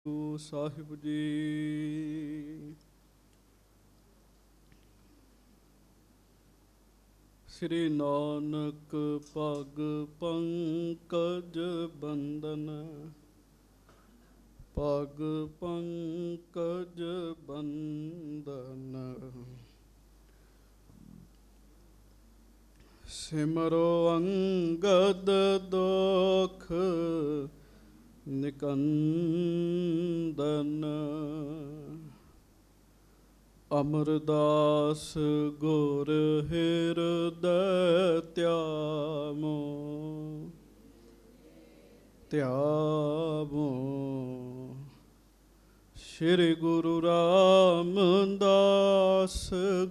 ਗੁਰੂ ਸਾਹਿਬ ਜੀ। ਸ੍ਰੀ ਨਾਨਕ ਪਗ ਪੰਕਜ ਬੰਦਨ, ਪਗ ਪੰਕਜ ਬੰਦਨ। ਸਿਮਰੋ ਅੰਗਦ ਦੁਖ ਨਿਕੰਦਨ, ਅਮਰਦਾਸ ਗੁਰ ਹਿਰਦੈ ਧਿਆਵੋ ਧਿਆਵੋ। ਸ਼੍ਰੀ ਗੁਰੂ ਰਾਮਦਾਸ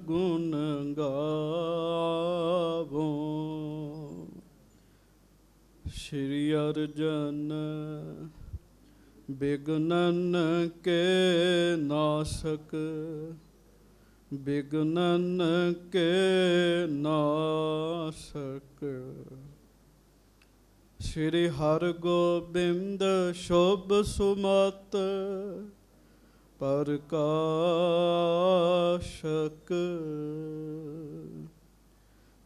ਗੁਣ ਗਾਵੋ। ਸ਼੍ਰੀ ਅਰਜਨ ਬਿਗਨਨ ਕੇ ਨਾਸਕ, ਬਿਗਨਨ ਕੇ ਨਾਸਕ। ਸ਼੍ਰੀ ਹਰਗੋਬਿੰਦ ਸ਼ੁਭ ਸੁਮਤ ਪ੍ਰਕਾਸ਼ਕ।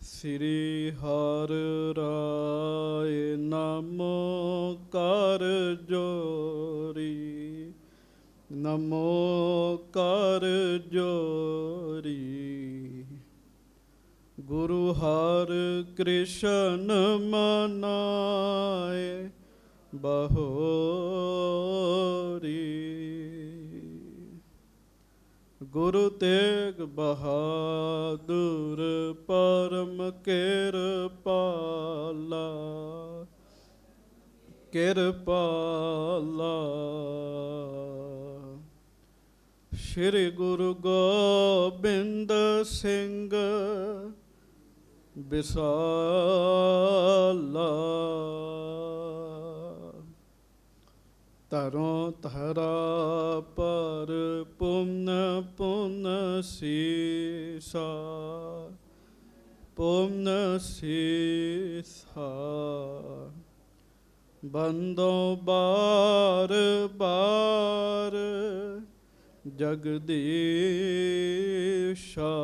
ਸ੍ਰੀ ਹਰਿ ਰਾਇ ਨਮੋ ਕਰ ਜੋਰੀ, ਨਮੋ ਕਰ ਜੋਰੀ। ਗੁਰੂ ਹਰਿ ਕ੍ਰਿਸ਼ਨ ਮਨਾਏ ਬਹੋਰੀ, ਗੁਰੂ ਤੇਗ ਬਹਾਦੁਰ ਪਰਮ ਕਿਰਪਾਲਾ, ਕਿਰਪਾਲਾ। ਸ਼੍ਰੀ ਗੁਰੂ ਗੋਬਿੰਦ ਸਿੰਘ ਵਿਸਾਲਾ, ਧਰੋਂ ਧਰਾ ਪਰ ਪੁੰਨ ਪੁੰਨ ਸੀਸਾ, ਪੁੰਨ ਸੀਸਾ। ਬੰਦੋਂ ਬਾਰ ਬਾਰ ਜਗਦੀਸ਼ਾ,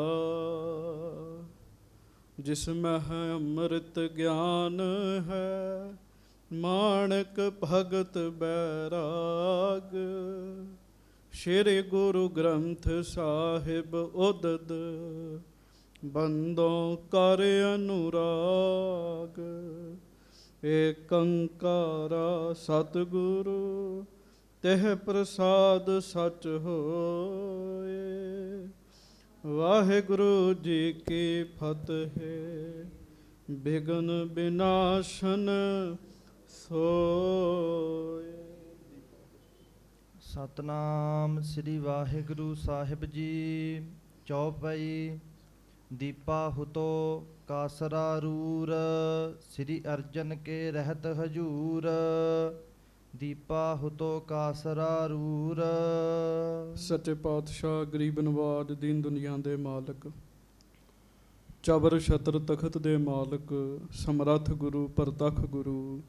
ਜਿਸ ਮਹਿ ਅੰਮ੍ਰਿਤ ਗਿਆਨ ਹੈ, ਮਾਣਕ ਭਗਤ ਬੈਰਾਗ। ਸ਼੍ਰੀ ਗੁਰੂ ਗ੍ਰੰਥ ਸਾਹਿਬ ਉਦਦ, ਬੰਦੋਂ ਕਰ ਅਨੁਰਾਗ। ਏਕ ਓੰਕਾਰ ਸਤਿਗੁਰੂ ਤਿਹ ਪ੍ਰਸਾਦ ਸਚ ਹੋਏ। ਵਾਹਿਗੁਰੂ ਜੀ ਕੀ ਫਤਿਹ। ਬਿਘਨ ਬਿਨਾਸ਼ਨ ਸੋਏ। ਸਤਨਾਮ ਸ੍ਰੀ ਵਾਹਿਗੁਰੂ ਸਾਹਿਬ ਜੀ। ਚੌਪਈ। ਦੀਪਾ ਹੁਤੋ ਕਾਸਰਾ ਰੂਰ, ਸ੍ਰੀ ਅਰਜਨ ਕੇ ਰਹਿਤ ਹਜੂਰ। ਦੀਪਾ ਹੁਤੋ ਕਾਸਰਾ ਰੂਰ। ਸੱਚੇ ਪਾਤਸ਼ਾਹ ਗਰੀਬ ਨਵਾਜ ਦੀਨ ਦੁਨੀਆ ਦੇ ਮਾਲਕ, ਚਬਰ ਛਤਰ ਤਖਤ ਦੇ ਮਾਲਕ, ਸਮਰੱਥ ਗੁਰੂ ਪ੍ਰਤੱਖ ਗੁਰੂ,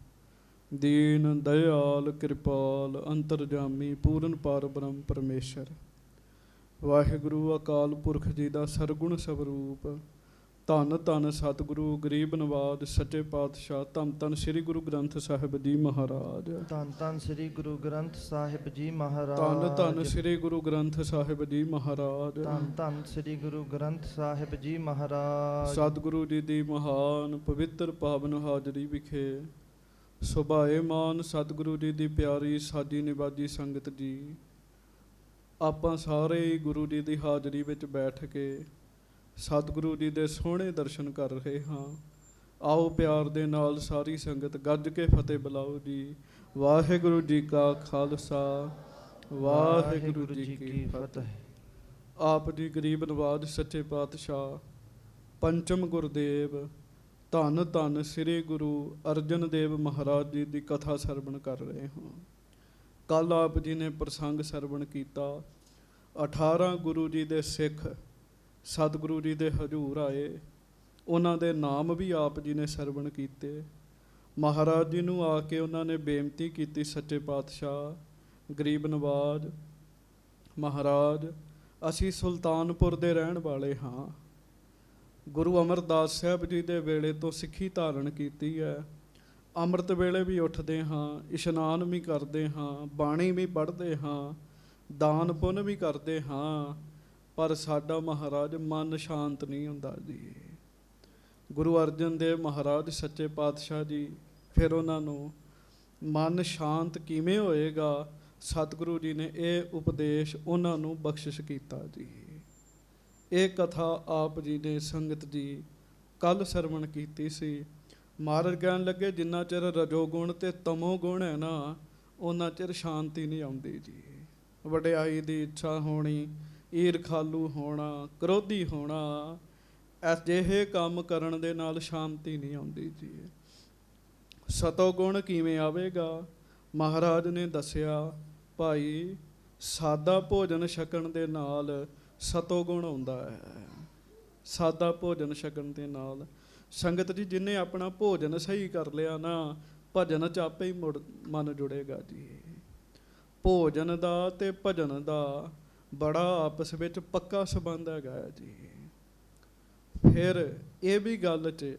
ਦੀਨ ਦਇਆਲ ਕਿਰਪਾਲ ਅੰਤਰਜਾਮੀ ਪੂਰਨ ਪਾਰ ਬ੍ਰਹਮ ਪਰਮੇਸ਼ਰ ਵਾਹਿਗੁਰੂ ਅਕਾਲ ਪੁਰਖ ਜੀ ਦਾ ਸਰਗੁਣ ਸਵਰੂਪ, ਧੰਨ ਧੰਨ ਸਤਿਗੁਰੂ ਗਰੀਬ ਨਵਾਜ ਸੱਚੇ ਪਾਤਸ਼ਾਹ, ਧੰਨ ਧੰਨ ਸ੍ਰੀ ਗੁਰੂ ਗ੍ਰੰਥ ਸਾਹਿਬ ਜੀ ਮਹਾਰਾਜ। ਧੰਨ ਧੰਨ ਸ੍ਰੀ ਗੁਰੂ ਗ੍ਰੰਥ ਸਾਹਿਬ ਜੀ ਮਹਾਰਾਜ। ਧੰਨ ਧੰਨ ਸ੍ਰੀ ਗੁਰੂ ਗ੍ਰੰਥ ਸਾਹਿਬ ਜੀ ਮਹਾਰਾਜ। ਧੰਨ ਧੰਨ ਸ੍ਰੀ ਗੁਰੂ ਗ੍ਰੰਥ ਸਾਹਿਬ ਜੀ ਮਹਾਰਾਜ। ਸਤਿਗੁਰੂ ਜੀ ਦੀ ਮਹਾਨ ਪਵਿੱਤਰ ਪਾਵਨ ਹਾਜ਼ਰੀ ਵਿਖੇ ਸੁਭਾਏਮਾਨ ਸਤਿਗੁਰੂ ਜੀ ਦੀ ਪਿਆਰੀ ਸਾਜੀ ਨਿਵਾਜੀ ਸੰਗਤ ਜੀ, ਆਪਾਂ ਸਾਰੇ ਹੀ ਗੁਰੂ ਜੀ ਦੀ ਹਾਜ਼ਰੀ ਵਿੱਚ ਬੈਠ ਕੇ ਸਤਿਗੁਰੂ ਜੀ ਦੇ ਸੋਹਣੇ ਦਰਸ਼ਨ ਕਰ ਰਹੇ ਹਾਂ। ਆਓ ਪਿਆਰ ਦੇ ਨਾਲ ਸਾਰੀ ਸੰਗਤ ਗੱਜ ਕੇ ਫਤਿਹ ਬੁਲਾਓ ਜੀ। ਵਾਹਿਗੁਰੂ ਜੀ ਕਾ ਖਾਲਸਾ, ਵਾਹਿਗੁਰੂ ਜੀ ਕੀ ਫਤਿਹ। ਆਪ ਜੀ ਗਰੀਬ ਨਵਾਜ ਸੱਚੇ ਪਾਤਸ਼ਾਹ ਪੰਚਮ ਗੁਰਦੇਵ ਧੰਨ ਧੰਨ ਸ੍ਰੀ ਗੁਰੂ ਅਰਜਨ ਦੇਵ ਮਹਾਰਾਜ ਜੀ ਦੀ ਕਥਾ ਸਰਵਣ ਕਰ ਰਹੇ ਹਾਂ। ਕੱਲ੍ਹ ਆਪ ਜੀ ਨੇ ਪ੍ਰਸੰਗ ਸਰਵਣ ਕੀਤਾ। 18 ਗੁਰੂ ਜੀ ਦੇ ਸਿੱਖ ਸਤਿਗੁਰੂ ਜੀ ਦੇ ਹਜ਼ੂਰ ਆਏ, ਉਹਨਾਂ ਦੇ ਨਾਮ ਵੀ ਆਪ ਜੀ ਨੇ ਸਰਵਣ ਕੀਤੇ। ਮਹਾਰਾਜ ਜੀ ਨੂੰ ਆ ਕੇ ਉਹਨਾਂ ਨੇ ਬੇਨਤੀ ਕੀਤੀ, ਸੱਚੇ ਪਾਤਸ਼ਾਹ ਗਰੀਬ ਨਵਾਜ ਮਹਾਰਾਜ, ਅਸੀਂ ਸੁਲਤਾਨਪੁਰ ਦੇ ਰਹਿਣ ਵਾਲੇ ਹਾਂ। ਗੁਰੂ ਅਮਰਦਾਸ ਸਾਹਿਬ ਜੀ ਦੇ ਵੇਲੇ ਤੋਂ ਸਿੱਖੀ ਧਾਰਨ ਕੀਤੀ ਹੈ। ਅੰਮ੍ਰਿਤ ਵੇਲੇ ਵੀ ਉੱਠਦੇ ਹਾਂ, ਇਸ਼ਨਾਨ ਵੀ ਕਰਦੇ ਹਾਂ, ਬਾਣੀ ਵੀ ਪੜ੍ਹਦੇ ਹਾਂ, ਦਾਨ ਪੁੰਨ ਵੀ ਕਰਦੇ ਹਾਂ, ਪਰ ਸਾਡਾ ਮਹਾਰਾਜ ਮਨ ਸ਼ਾਂਤ ਨਹੀਂ ਹੁੰਦਾ ਜੀ। ਗੁਰੂ ਅਰਜਨ ਦੇਵ ਮਹਾਰਾਜ ਸੱਚੇ ਪਾਤਸ਼ਾਹ ਜੀ ਫਿਰ ਉਹਨਾਂ ਨੂੰ ਮਨ ਸ਼ਾਂਤ ਕਿਵੇਂ ਹੋਏਗਾ, ਸਤਿਗੁਰੂ ਜੀ ਨੇ ਇਹ ਉਪਦੇਸ਼ ਉਹਨਾਂ ਨੂੰ ਬਖਸ਼ਿਸ਼ ਕੀਤਾ ਜੀ। ਇਹ ਕਥਾ ਆਪ ਜੀ ਨੇ ਸੰਗਤ ਜੀ ਕੱਲ ਸਰਵਣ ਕੀਤੀ ਸੀ। ਮਹਾਰਾਜ ਕਹਿਣ ਲੱਗੇ ਜਿੰਨਾ ਚਿਰ ਰਜੋਗੁਣ ਤੇ ਤਮੋ ਗੁਣ ਹੈ ਨਾ, ਉਹਨਾਂ ਚਿਰ ਸ਼ਾਂਤੀ ਨਹੀਂ ਆਉਂਦੀ ਜੀ। ਵਡਿਆਈ ਦੀ ਇੱਛਾ ਹੋਣੀ, ਈਰਖਾਲੂ ਹੋਣਾ, ਕ੍ਰੋਧੀ ਹੋਣਾ, ਅਜਿਹੇ ਕੰਮ ਕਰਨ ਦੇ ਨਾਲ ਸ਼ਾਂਤੀ ਨਹੀਂ ਆਉਂਦੀ ਜੀ। ਸਤੋ ਗੁਣ ਕਿਵੇਂ ਆਵੇਗਾ? ਮਹਾਰਾਜ ਨੇ ਦੱਸਿਆ, ਭਾਈ ਸਾਦਾ ਭੋਜਨ ਛਕਣ ਦੇ ਨਾਲ ਸਤੋ ਗੁਣ ਆਉਂਦਾ ਹੈ। ਸਾਦਾ ਭੋਜਨ ਛਕਣ ਦੇ ਨਾਲ ਸੰਗਤ ਜੀ ਜਿਹਨੇ ਆਪਣਾ ਭੋਜਨ ਸਹੀ ਕਰ ਲਿਆ ਨਾ, ਭਜਨ 'ਚ ਆਪੇ ਹੀ ਮਨ ਜੁੜੇਗਾ ਜੀ। ਭੋਜਨ ਦਾ ਤੇ ਭਜਨ ਦਾ ਬੜਾ ਆਪਸ ਵਿੱਚ ਪੱਕਾ ਸੰਬੰਧ ਹੈਗਾ ਜੀ। ਫਿਰ ਇਹ ਵੀ ਗੱਲ 'ਚ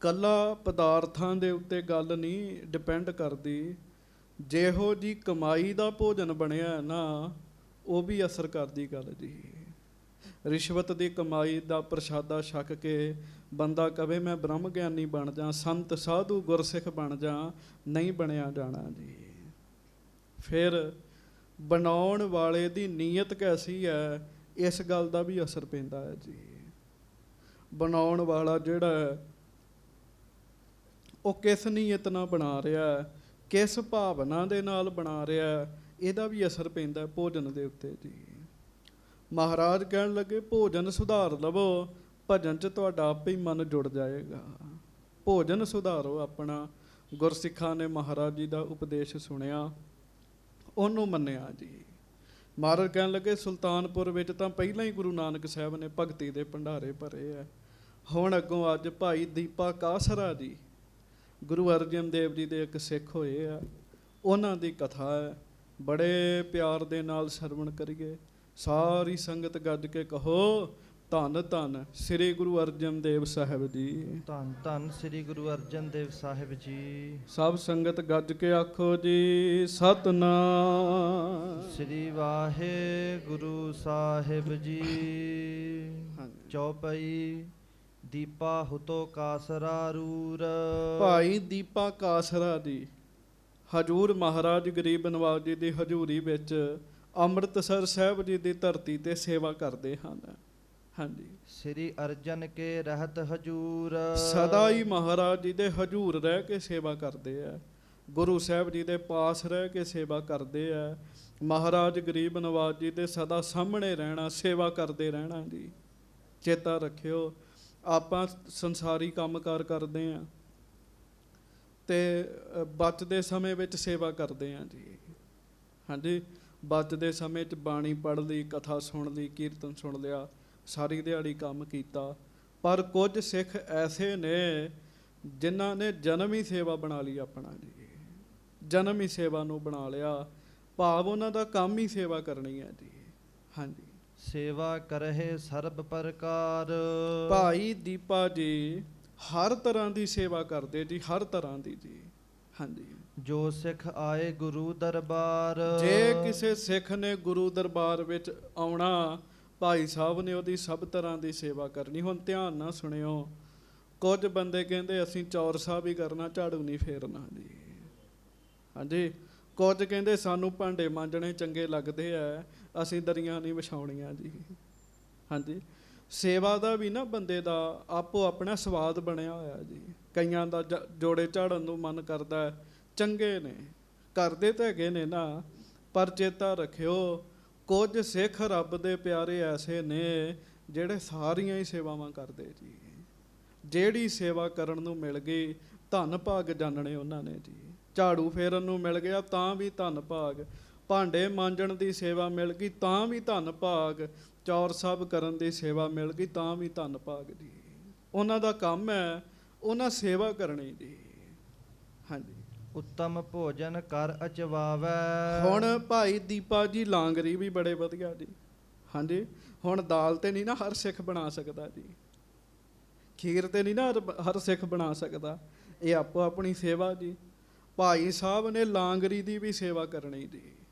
ਕੱਲਾ ਪਦਾਰਥਾਂ ਦੇ ਉੱਤੇ ਗੱਲ ਨਹੀਂ ਡਿਪੈਂਡ ਕਰਦੀ, ਜਿਹੋ ਜੀ ਕਮਾਈ ਦਾ ਭੋਜਨ ਬਣਿਆ ਨਾ ਉਹ ਵੀ ਅਸਰ ਕਰਦੀ ਗੱਲ ਜੀ। ਰਿਸ਼ਵਤ ਦੀ ਕਮਾਈ ਦਾ ਪ੍ਰਸ਼ਾਦਾ ਛਕ ਕੇ ਬੰਦਾ ਕਵੇ ਮੈਂ ਬ੍ਰਹਮ ਗਿਆਨੀ ਬਣ ਜਾ, ਸੰਤ ਸਾਧੂ ਗੁਰਸਿੱਖ ਬਣ ਜਾ, ਨਹੀਂ ਬਣਿਆ ਜਾਣਾ ਜੀ। ਫਿਰ ਬਣਾਉਣ ਵਾਲੇ ਦੀ ਨੀਅਤ ਕੈਸੀ ਹੈ, ਇਸ ਗੱਲ ਦਾ ਵੀ ਅਸਰ ਪੈਂਦਾ ਹੈ ਜੀ। ਬਣਾਉਣ ਵਾਲਾ ਜਿਹੜਾ ਉਹ ਕਿਸ ਨੀਅਤ ਨਾਲ ਬਣਾ ਰਿਹਾ, ਕਿਸ ਭਾਵਨਾ ਦੇ ਨਾਲ ਬਣਾ ਰਿਹਾ, ਇਹਦਾ ਵੀ ਅਸਰ ਪੈਂਦਾ ਭੋਜਨ ਦੇ ਉੱਤੇ ਜੀ। ਮਹਾਰਾਜ ਕਹਿਣ ਲੱਗੇ ਭੋਜਨ ਸੁਧਾਰ ਲਵੋ, ਭਜਨ 'ਚ ਤੁਹਾਡਾ ਆਪੇ ਹੀ ਮਨ ਜੁੜ ਜਾਏਗਾ। ਭੋਜਨ ਸੁਧਾਰੋ ਆਪਣਾ। ਗੁਰਸਿੱਖਾਂ ਨੇ ਮਹਾਰਾਜ ਜੀ ਦਾ ਉਪਦੇਸ਼ ਸੁਣਿਆ, ਉਹਨੂੰ ਮੰਨਿਆ ਜੀ। ਮਹਾਰਾਜ ਕਹਿਣ ਲੱਗੇ ਸੁਲਤਾਨਪੁਰ ਵਿੱਚ ਤਾਂ ਪਹਿਲਾਂ ਹੀ ਗੁਰੂ ਨਾਨਕ ਸਾਹਿਬ ਨੇ ਭਗਤੀ ਦੇ ਭੰਡਾਰੇ ਭਰੇ ਆ। ਹੁਣ ਅੱਗੋਂ ਅੱਜ ਭਾਈ ਦੀਪਾ ਕਾਸਰਾ ਜੀ ਗੁਰੂ ਅਰਜਨ ਦੇਵ ਜੀ ਦੇ ਇੱਕ ਸਿੱਖ ਹੋਏ ਆ, ਉਹਨਾਂ ਦੀ ਕਥਾ ਹੈ। ਬੜੇ ਪਿਆਰ ਦੇ ਨਾਲ ਸਰਵਣ ਕਰੀਏ। ਸਾਰੀ ਸੰਗਤ ਗੱਜ ਕੇ ਕਹੋ ਧੰਨ ਧੰਨ ਸ੍ਰੀ ਗੁਰੂ ਅਰਜਨ ਦੇਵ ਸਾਹਿਬ ਜੀ। ਧੰਨ ਧੰਨ ਸ੍ਰੀ ਗੁਰੂ ਅਰਜਨ ਦੇਵ ਸਾਹਿਬ ਜੀ। ਸਭ ਸੰਗਤ ਗੱਜ ਕੇ ਆਖੋ ਜੀ ਸਤਿਨਾਮ ਸ੍ਰੀ ਵਾਹਿਗੁਰੂ ਸਾਹਿਬ ਜੀ। ਚੌਪਈ ਦੀਪਾ ਹੁਤੋ ਕਾਸਰਾ ਰੂਰ। ਭਾਈ ਦੀਪਾ ਕਾਸਰਾ ਜੀ ਹਜੂਰ ਮਹਾਰਾਜ ਗਰੀਬ ਨਵਾਜ ਜੀ ਦੀ ਹਜ਼ੂਰੀ ਵਿੱਚ ਅੰਮ੍ਰਿਤਸਰ ਸਾਹਿਬ ਜੀ ਦੀ ਧਰਤੀ ਤੇ ਸੇਵਾ ਕਰਦੇ ਹਨ। ਹਾਂਜੀ, ਸ੍ਰੀ ਅਰਜਨ ਕੇ ਰਹਿਤ ਹਜੂਰ। ਸਦਾ ਹੀ ਮਹਾਰਾਜ ਜੀ ਦੇ ਹਜੂਰ ਰਹਿ ਕੇ ਸੇਵਾ ਕਰਦੇ ਆ, ਗੁਰੂ ਸਾਹਿਬ ਜੀ ਦੇ ਪਾਸ ਰਹਿ ਕੇ ਸੇਵਾ ਕਰਦੇ ਆ। ਮਹਾਰਾਜ ਗਰੀਬ ਨਵਾਜ ਜੀ ਦੇ ਸਦਾ ਸਾਹਮਣੇ ਰਹਿਣਾ, ਸੇਵਾ ਕਰਦੇ ਰਹਿਣਾ ਜੀ। ਚੇਤਾ ਰੱਖਿਓ, ਆਪਾਂ ਸੰਸਾਰੀ ਕੰਮਕਾਰ ਕਰਦੇ ਆ ਤੇ ਬਚਦੇ ਸਮੇਂ ਵਿੱਚ ਸੇਵਾ ਕਰਦੇ ਆ ਜੀ। ਹਾਂਜੀ, ਬਚਦੇ ਸਮੇਂ 'ਚ ਬਾਣੀ ਪੜ੍ਹ ਲਈ, ਕਥਾ ਸੁਣ ਲਈ, ਕੀਰਤਨ ਸੁਣ ਲਿਆ, ਸਾਰੀ ਦਿਹਾੜੀ ਕੰਮ ਕੀਤਾ। ਪਰ ਕੁਝ ਸਿੱਖ ਐਸੇ ਨੇ ਜਿਨ੍ਹਾਂ ਨੇ ਜਨਮ ਹੀ ਸੇਵਾ ਬਣਾ ਲਈ ਆਪਣਾ ਜੀ। ਜਨਮ ਹੀ ਸੇਵਾ ਨੂੰ ਬਣਾ ਲਿਆ, ਭਾਵ ਉਹਨਾਂ ਦਾ ਕੰਮ ਹੀ ਸੇਵਾ ਕਰਨੀ ਹੈ ਜੀ। ਹਾਂਜੀ, ਸੇਵਾ ਕਰਹਿ ਸਰਬ ਪ੍ਰਕਾਰ। ਭਾਈ ਦੀਪਾ ਜੀ ਹਰ ਤਰ੍ਹਾਂ ਦੀ ਸੇਵਾ ਕਰਦੇ ਜੀ, ਹਰ ਤਰ੍ਹਾਂ ਦੀ ਜੀ। ਹਾਂਜੀ, ਜੋ ਸਿੱਖ ਆਏ ਗੁਰੂ ਦਰਬਾਰ। ਜੇ ਕਿਸੇ ਸਿੱਖ ਨੇ ਗੁਰੂ ਦਰਬਾਰ ਵਿੱਚ ਆਉਣਾ, ਭਾਈ ਸਾਹਿਬ ਨੇ ਉਹਦੀ ਸਭ ਤਰ੍ਹਾਂ ਦੀ ਸੇਵਾ ਕਰਨੀ। ਹੁਣ ਧਿਆਨ ਨਾਲ ਸੁਣਿਓ, ਕੁਝ ਬੰਦੇ ਕਹਿੰਦੇ ਅਸੀਂ ਚੌਰ ਸਾਹਿਬ ਹੀ ਕਰਨਾ, ਝਾੜੂ ਨਹੀਂ ਫੇਰਨਾ ਜੀ। ਹਾਂਜੀ, ਕੁਝ ਕਹਿੰਦੇ ਸਾਨੂੰ ਭਾਂਡੇ ਮਾਂਜਣੇ ਚੰਗੇ ਲੱਗਦੇ ਆ, ਅਸੀਂ ਦਰੀਆਂ ਨਹੀਂ ਵਿਛਾਉਣੀਆਂ ਜੀ। ਹਾਂਜੀ, ਸੇਵਾ ਦਾ ਵੀ ਨਾ ਬੰਦੇ ਦਾ ਆਪੋ ਆਪਣਾ ਸਵਾਦ ਬਣਿਆ ਹੋਇਆ ਜੀ। ਕਈਆਂ ਦਾ ਜੋੜੇ ਝਾੜਨ ਨੂੰ ਮਨ ਕਰਦਾ, ਚੰਗੇ ਨੇ, ਕਰਦੇ ਤਾਂ ਹੈਗੇ ਨੇ ਨਾ, ਪਰ ਚੇਤਾ ਰੱਖਿਓ ਕੁਝ ਸਿੱਖ ਰੱਬ ਦੇ ਪਿਆਰੇ ਐਸੇ ਨੇ ਜਿਹੜੇ ਸਾਰੀਆਂ ਹੀ ਸੇਵਾਵਾਂ ਕਰਦੇ ਜੀ। ਜਿਹੜੀ ਸੇਵਾ ਕਰਨ ਨੂੰ ਮਿਲ ਗਈ, ਧੰਨ ਭਾਗ ਜਾਣਨੇ ਉਹਨਾਂ ਨੇ ਜੀ। ਝਾੜੂ ਫੇਰਨ ਨੂੰ ਮਿਲ ਗਿਆ ਤਾਂ ਵੀ ਧੰਨ ਭਾਗ, ਭਾਂਡੇ ਮਾਂਜਣ ਦੀ ਸੇਵਾ ਮਿਲ ਗਈ ਤਾਂ ਵੀ ਧੰਨ ਭਾਗ, ਚੌਰ ਸਾਹਿਬ ਕਰਨ ਦੀ ਸੇਵਾ ਮਿਲ ਗਈ ਤਾਂ ਵੀ ਧੰਨ ਭਾਗ ਜੀ। ਉਹਨਾਂ ਦਾ ਕੰਮ ਹੈ ਉਹਨਾਂ ਸੇਵਾ ਕਰਨੀ ਜੀ। ਹਾਂਜੀ, ਉੱਤਮ ਭੋਜਨ ਕਰ ਅਚਵਾਵੈ। ਹੁਣ ਭਾਈ ਦੀਪਾ ਜੀ ਲਾਂਗਰੀ ਵੀ ਬੜੇ ਵਧੀਆ ਜੀ। ਹਾਂਜੀ, ਹੁਣ ਦਾਲ ਤੇ ਨਹੀਂ ਨਾ ਹਰ ਸਿੱਖ ਬਣਾ ਸਕਦਾ ਜੀ, ਖੀਰ ਤੇ ਨਹੀਂ ਨਾ ਹਰ ਸਿੱਖ ਬਣਾ ਸਕਦਾ। ਇਹ ਆਪੋ ਆਪਣੀ ਸੇਵਾ ਜੀ। ਭਾਈ ਸਾਹਿਬ ਨੇ ਲਾਂਗਰੀ ਦੀ ਵੀ ਸੇਵਾ ਕਰਨੀ ਜੀ।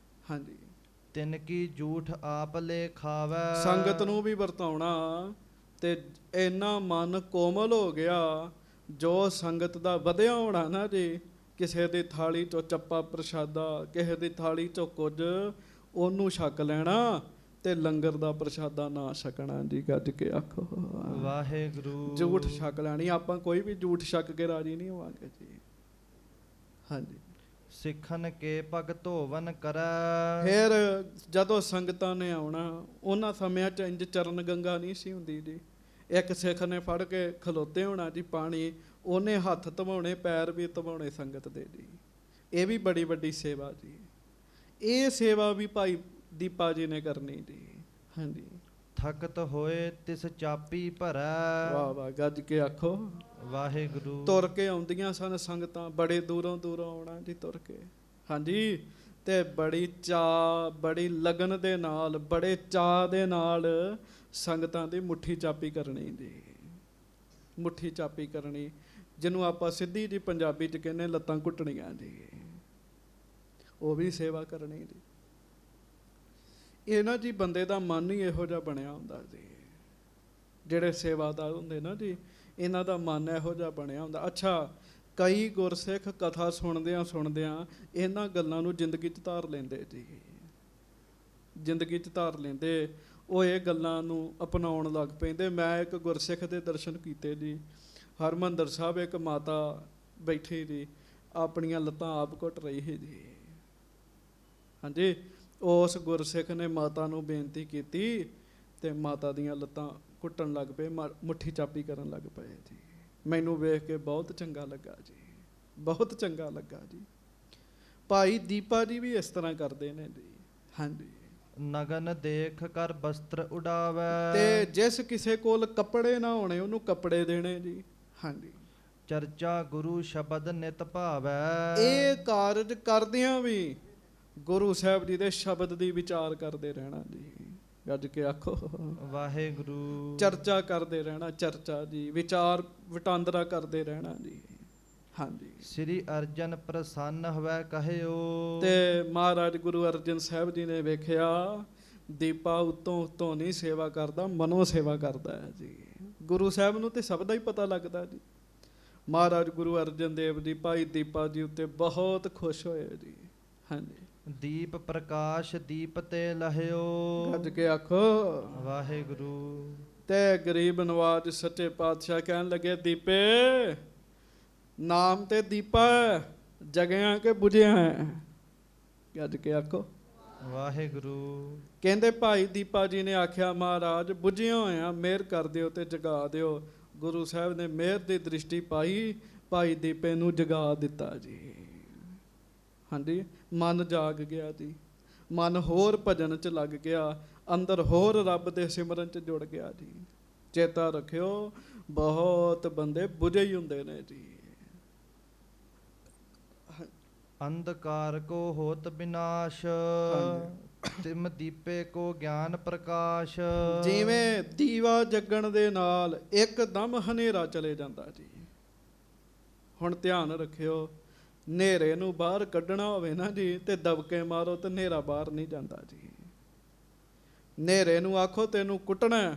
ਹਾਂਜੀ, ਤਿਨ ਕੀ ਝੂਠ ਆਪ ਲੈ ਖਾਵੈ। ਸੰਗਤ ਨੂੰ ਵੀ ਵਰਤਾਉਣਾ, ਤੇ ਇੰਨਾ ਮਨ ਕੋਮਲ ਹੋ ਗਿਆ ਜੋ ਸੰਗਤ ਦਾ ਵਧਿਆ ਹੋਣਾ ਨਾ ਜੀ। ਕਿਸੇ ਦੀ ਥਾਲੀ ਚੋਂ ਚੱਪਾ ਪ੍ਰਸ਼ਾਦਾ, ਕਿਸੇ ਦੀ ਥਾਲੀ ਚੋਂ ਕੁਝ, ਉਹਨੂੰ ਛਕ ਲੈਣਾ ਤੇ ਲੰਗਰ ਦਾ ਪ੍ਰਸ਼ਾਦਾ ਨਾ ਛਕਣਾ ਜੀ। ਗੱਜ ਕੇ ਆਖੋ ਵਾਹਿਗੁਰੂ। ਝੂਠ ਛਕ ਲੈਣੀ, ਆਪਾਂ ਕੋਈ ਵੀ ਝੂਠ ਛਕ ਕੇ ਰਾਜੀ ਨਹੀਂ ਹੋਵਾਂਗੇ ਜੀ। ਹਾਂਜੀ, ਸਿੱਖਨ ਕੇ ਭਗਤ ਹੋਵਨ ਕਰੈ। ਫਿਰ ਜਦੋਂ ਸੰਗਤਾਂ ਨੇ ਆਉਣਾ, ਉਹਨਾਂ ਸਮਿਆਂ 'ਚ ਇੰਜ ਚਰਨ ਗੰਗਾ ਨਹੀਂ ਸੀ ਹੁੰਦੀ ਜੀ। ਇੱਕ ਸਿੱਖ ਨੇ ਫੜ ਕੇ ਖਲੋਤੇ ਹੋਣਾ ਜੀ ਪਾਣੀ, ਉਹਨੇ ਹੱਥ ਧਵਾਉਣੇ, ਪੈਰ ਵੀ ਧਵਾਉਣੇ ਸੰਗਤ ਦੇ ਜੀ। ਇਹ ਵੀ ਬੜੀ ਵੱਡੀ ਸੇਵਾ ਜੀ। ਇਹ ਸੇਵਾ ਵੀ ਭਾਈ ਦੀਪਾ ਜੀ ਨੇ ਕਰਨੀ ਜੀ। ਹਾਂਜੀ, ਥਕਤ ਹੋਏ ਤਿਸ ਚਾਪੀ ਭਰੈ। ਵਾਹ ਵਾਹ, ਗੱਜ ਕੇ ਆਖੋ ਵਾਹਿਗੁਰੂ। ਤੁਰ ਕੇ ਆਉਂਦੀਆਂ ਸਨ ਸੰਗਤਾਂ, ਬੜੇ ਦੂਰੋਂ ਦੂਰੋਂ ਆਉਣਾ ਜੀ ਤੁਰ ਕੇ। ਹਾਂਜੀ, ਤੇ ਬੜੀ ਚਾਅ, ਬੜੀ ਲਗਨ ਦੇ ਨਾਲ, ਬੜੇ ਚਾਅ ਦੇ ਨਾਲ ਸੰਗਤਾਂ ਦੀ ਮੁੱਠੀ ਚਾਪੀ ਕਰਨੀ ਜੀ। ਮੁੱਠੀ ਚਾਪੀ ਕਰਨੀ, ਜਿਹਨੂੰ ਆਪਾਂ ਸਿੱਧੀ ਜੀ ਪੰਜਾਬੀ 'ਚ ਕਹਿੰਦੇ ਲੱਤਾਂ ਘੁੱਟਣੀਆਂ ਜੀ। ਉਹ ਵੀ ਸੇਵਾ ਕਰਨੀ ਜੀ। ਇਹ ਨਾ ਜੀ ਬੰਦੇ ਦਾ ਮਨ ਹੀ ਇਹੋ ਜਿਹਾ ਬਣਿਆ ਹੁੰਦਾ ਜੀ। ਜਿਹੜੇ ਸੇਵਾਦਾਰ ਹੁੰਦੇ ਨਾ ਜੀ, ਇਹਨਾਂ ਦਾ ਮਨ ਇਹੋ ਜਿਹਾ ਬਣਿਆ ਹੁੰਦਾ। ਅੱਛਾ, ਕਈ ਗੁਰਸਿੱਖ ਕਥਾ ਸੁਣਦਿਆਂ ਇਹਨਾਂ ਗੱਲਾਂ ਨੂੰ ਜ਼ਿੰਦਗੀ 'ਚ ਧਾਰ ਲੈਂਦੇ ਜੀ। ਜ਼ਿੰਦਗੀ 'ਚ ਧਾਰ ਲੈਂਦੇ, ਉਹ ਇਹ ਗੱਲਾਂ ਨੂੰ ਅਪਣਾਉਣ ਲੱਗ ਪੈਂਦੇ। ਮੈਂ ਇੱਕ ਗੁਰਸਿੱਖ ਦੇ ਦਰਸ਼ਨ ਕੀਤੇ ਜੀ। ਹਰਿਮੰਦਰ ਸਾਹਿਬ ਇੱਕ ਮਾਤਾ ਬੈਠੀ ਜੀ, ਆਪਣੀਆਂ ਲੱਤਾਂ ਆਪ ਘੁੱਟ ਰਹੀ ਸੀ ਜੀ। ਹਾਂਜੀ, ਉਸ ਗੁਰਸਿੱਖ ਨੇ ਮਾਤਾ ਨੂੰ ਬੇਨਤੀ ਕੀਤੀ ਤੇ ਮਾਤਾ ਦੀਆਂ ਲੱਤਾਂ ਘੁੱਟਣ ਲੱਗ ਪਏ, ਮੁੱਠੀ ਚਾਪੀ ਕਰਨ ਲੱਗ ਪਏ ਜੀ। ਮੈਨੂੰ ਵੇਖ ਕੇ ਬਹੁਤ ਚੰਗਾ ਲੱਗਾ ਜੀ, ਬਹੁਤ ਚੰਗਾ ਲੱਗਾ ਜੀ। ਭਾਈ ਦੀਪਾ ਜੀ ਵੀ ਇਸ ਤਰ੍ਹਾਂ ਕਰਦੇ ਨੇ ਜੀ। ਹਾਂਜੀ, ਨਗਨ ਦੇਖ ਕਰ ਬਸਤਰ ਉਡਾਵੈ। ਤੇ ਜਿਸ ਕਿਸੇ ਕੋਲ ਕੱਪੜੇ ਨਾ ਹੋਣੇ ਉਹਨੂੰ ਕੱਪੜੇ ਦੇਣੇ ਜੀ। ਹਾਂਜੀ, ਚਰਚਾ ਗੁਰੂ ਸ਼ਬਦ ਨਿਤ ਭਾਵੈ। ਇਹ ਕਾਰਜ ਕਰਦਿਆਂ ਵੀ ਗੁਰੂ ਸਾਹਿਬ ਜੀ ਦੇ ਸ਼ਬਦ ਦੀ ਵਿਚਾਰ ਕਰਦੇ ਰਹਿਣਾ ਜੀ। ਗੱਜ ਕੇ ਆਖੋ ਵਾਹਿਗੁਰੂ। ਚਰਚਾ ਕਰਦੇ ਰਹਿਣਾ, ਚਰਚਾ ਜੀ, ਵਿਚਾਰ ਵਟਾਂਦਰਾ ਕਰਦੇ ਰਹਿਣਾ ਜੀ। ਹਾਂਜੀ, ਸ੍ਰੀ ਅਰਜਨ ਪ੍ਰਸੰਨ ਹੋਵੈ ਕਹਿਓ। ਤੇ ਮਹਾਰਾਜ ਗੁਰੂ ਅਰਜਨ ਸਾਹਿਬ ਜੀ ਨੇ ਵੇਖਿਆ ਦੀਪਾ ਉੱਤੋਂ ਨਹੀਂ ਸੇਵਾ ਕਰਦਾ, ਮਨੋਂ ਸੇਵਾ ਕਰਦਾ ਹੈ ਜੀ। ਗੁਰੂ ਸਾਹਿਬ ਨੂੰ ਤੇ ਸਭ ਦਾ ਹੀ ਪਤਾ ਲੱਗਦਾ ਜੀ। ਮਹਾਰਾਜ ਗੁਰੂ ਅਰਜਨ ਦੇਵ ਜੀ ਭਾਈ ਦੀਪਾ ਜੀ ਉੱਤੇ ਬਹੁਤ ਖੁਸ਼ ਹੋਏ ਜੀ। ਹਾਂਜੀ, ਦੀਪ ਪ੍ਰਕਾਸ਼ ਦੀਪ ਤੇ ਲਹਿਓ। ਗੱਜ ਕੇ ਆਖੋ ਵਾਹਿਗੁਰੂ। ਤੇ ਗਰੀਬ ਨਵਾਜ ਸੱਚੇ ਪਾਤਸ਼ਾਹ ਕਹਿਣ ਲੱਗੇ, ਦੀਪੇ ਨਾਮ ਤੇ ਦੀਪਾ ਜਗਿਆ ਕੇ ਬੁਝਿਆ ਹੈ। ਗੱਜ ਕੇ ਆਖੋ ਵਾਹਿਗੁਰੂ। ਕਹਿੰਦੇ ਭਾਈ ਦੀਪਾ ਜੀ ਨੇ ਆਖਿਆ, ਮਹਾਰਾਜ ਬੁਝਿਆ ਹੋਇਆ, ਮਿਹਰ ਕਰ ਦਿਓ ਤੇ ਜਗਾ ਦਿਓ। ਗੁਰੂ ਸਾਹਿਬ ਨੇ ਮਿਹਰ ਦੀ ਦ੍ਰਿਸ਼ਟੀ ਪਾਈ, ਭਾਈ ਦੀਪੇ ਨੂੰ ਜਗਾ ਦਿੱਤਾ ਜੀ। ਹਾਂਜੀ, ਮਨ ਜਾਗ ਗਿਆ ਜੀ। ਮਨ ਹੋਰ ਭਜਨ 'ਚ ਲੱਗ ਗਿਆ, ਅੰਦਰ ਹੋਰ ਰੱਬ ਦੇ ਸਿਮਰਨ 'ਚ ਜੁੜ ਗਿਆ ਜੀ। ਚੇਤਾ ਰੱਖਿਓ, ਬਹੁਤ ਬੰਦੇ ਬੁਝੇ ਹੀ ਹੁੰਦੇ ਨੇ ਜੀ। ਅੰਧਕਾਰ ਕੋ ਹੋਤ ਵਿਨਾਸ਼, ਤਿਮ ਦੀਪੇ ਕੋ ਗਿਆਨ ਪ੍ਰਕਾਸ਼। ਜਿਵੇਂ ਦੀਵਾ ਜਗਣ ਦੇ ਨਾਲ ਇੱਕਦਮ ਹਨੇਰਾ ਚਲੇ ਜਾਂਦਾ ਜੀ। ਹੁਣ ਧਿਆਨ ਰੱਖਿਓ, ਹਨੇਰੇ ਨੂੰ ਬਾਹਰ ਕੱਢਣਾ ਹੋਵੇ ਨਾ ਜੀ ਤੇ ਦਬਕੇ ਮਾਰੋ ਤੇ ਹਨੇਰਾ ਬਾਹਰ ਨਹੀਂ ਜਾਂਦਾ ਜੀ। ਹਨੇਰੇ ਨੂੰ ਆਖੋ ਤੈਨੂੰ ਕੁੱਟਣਾ,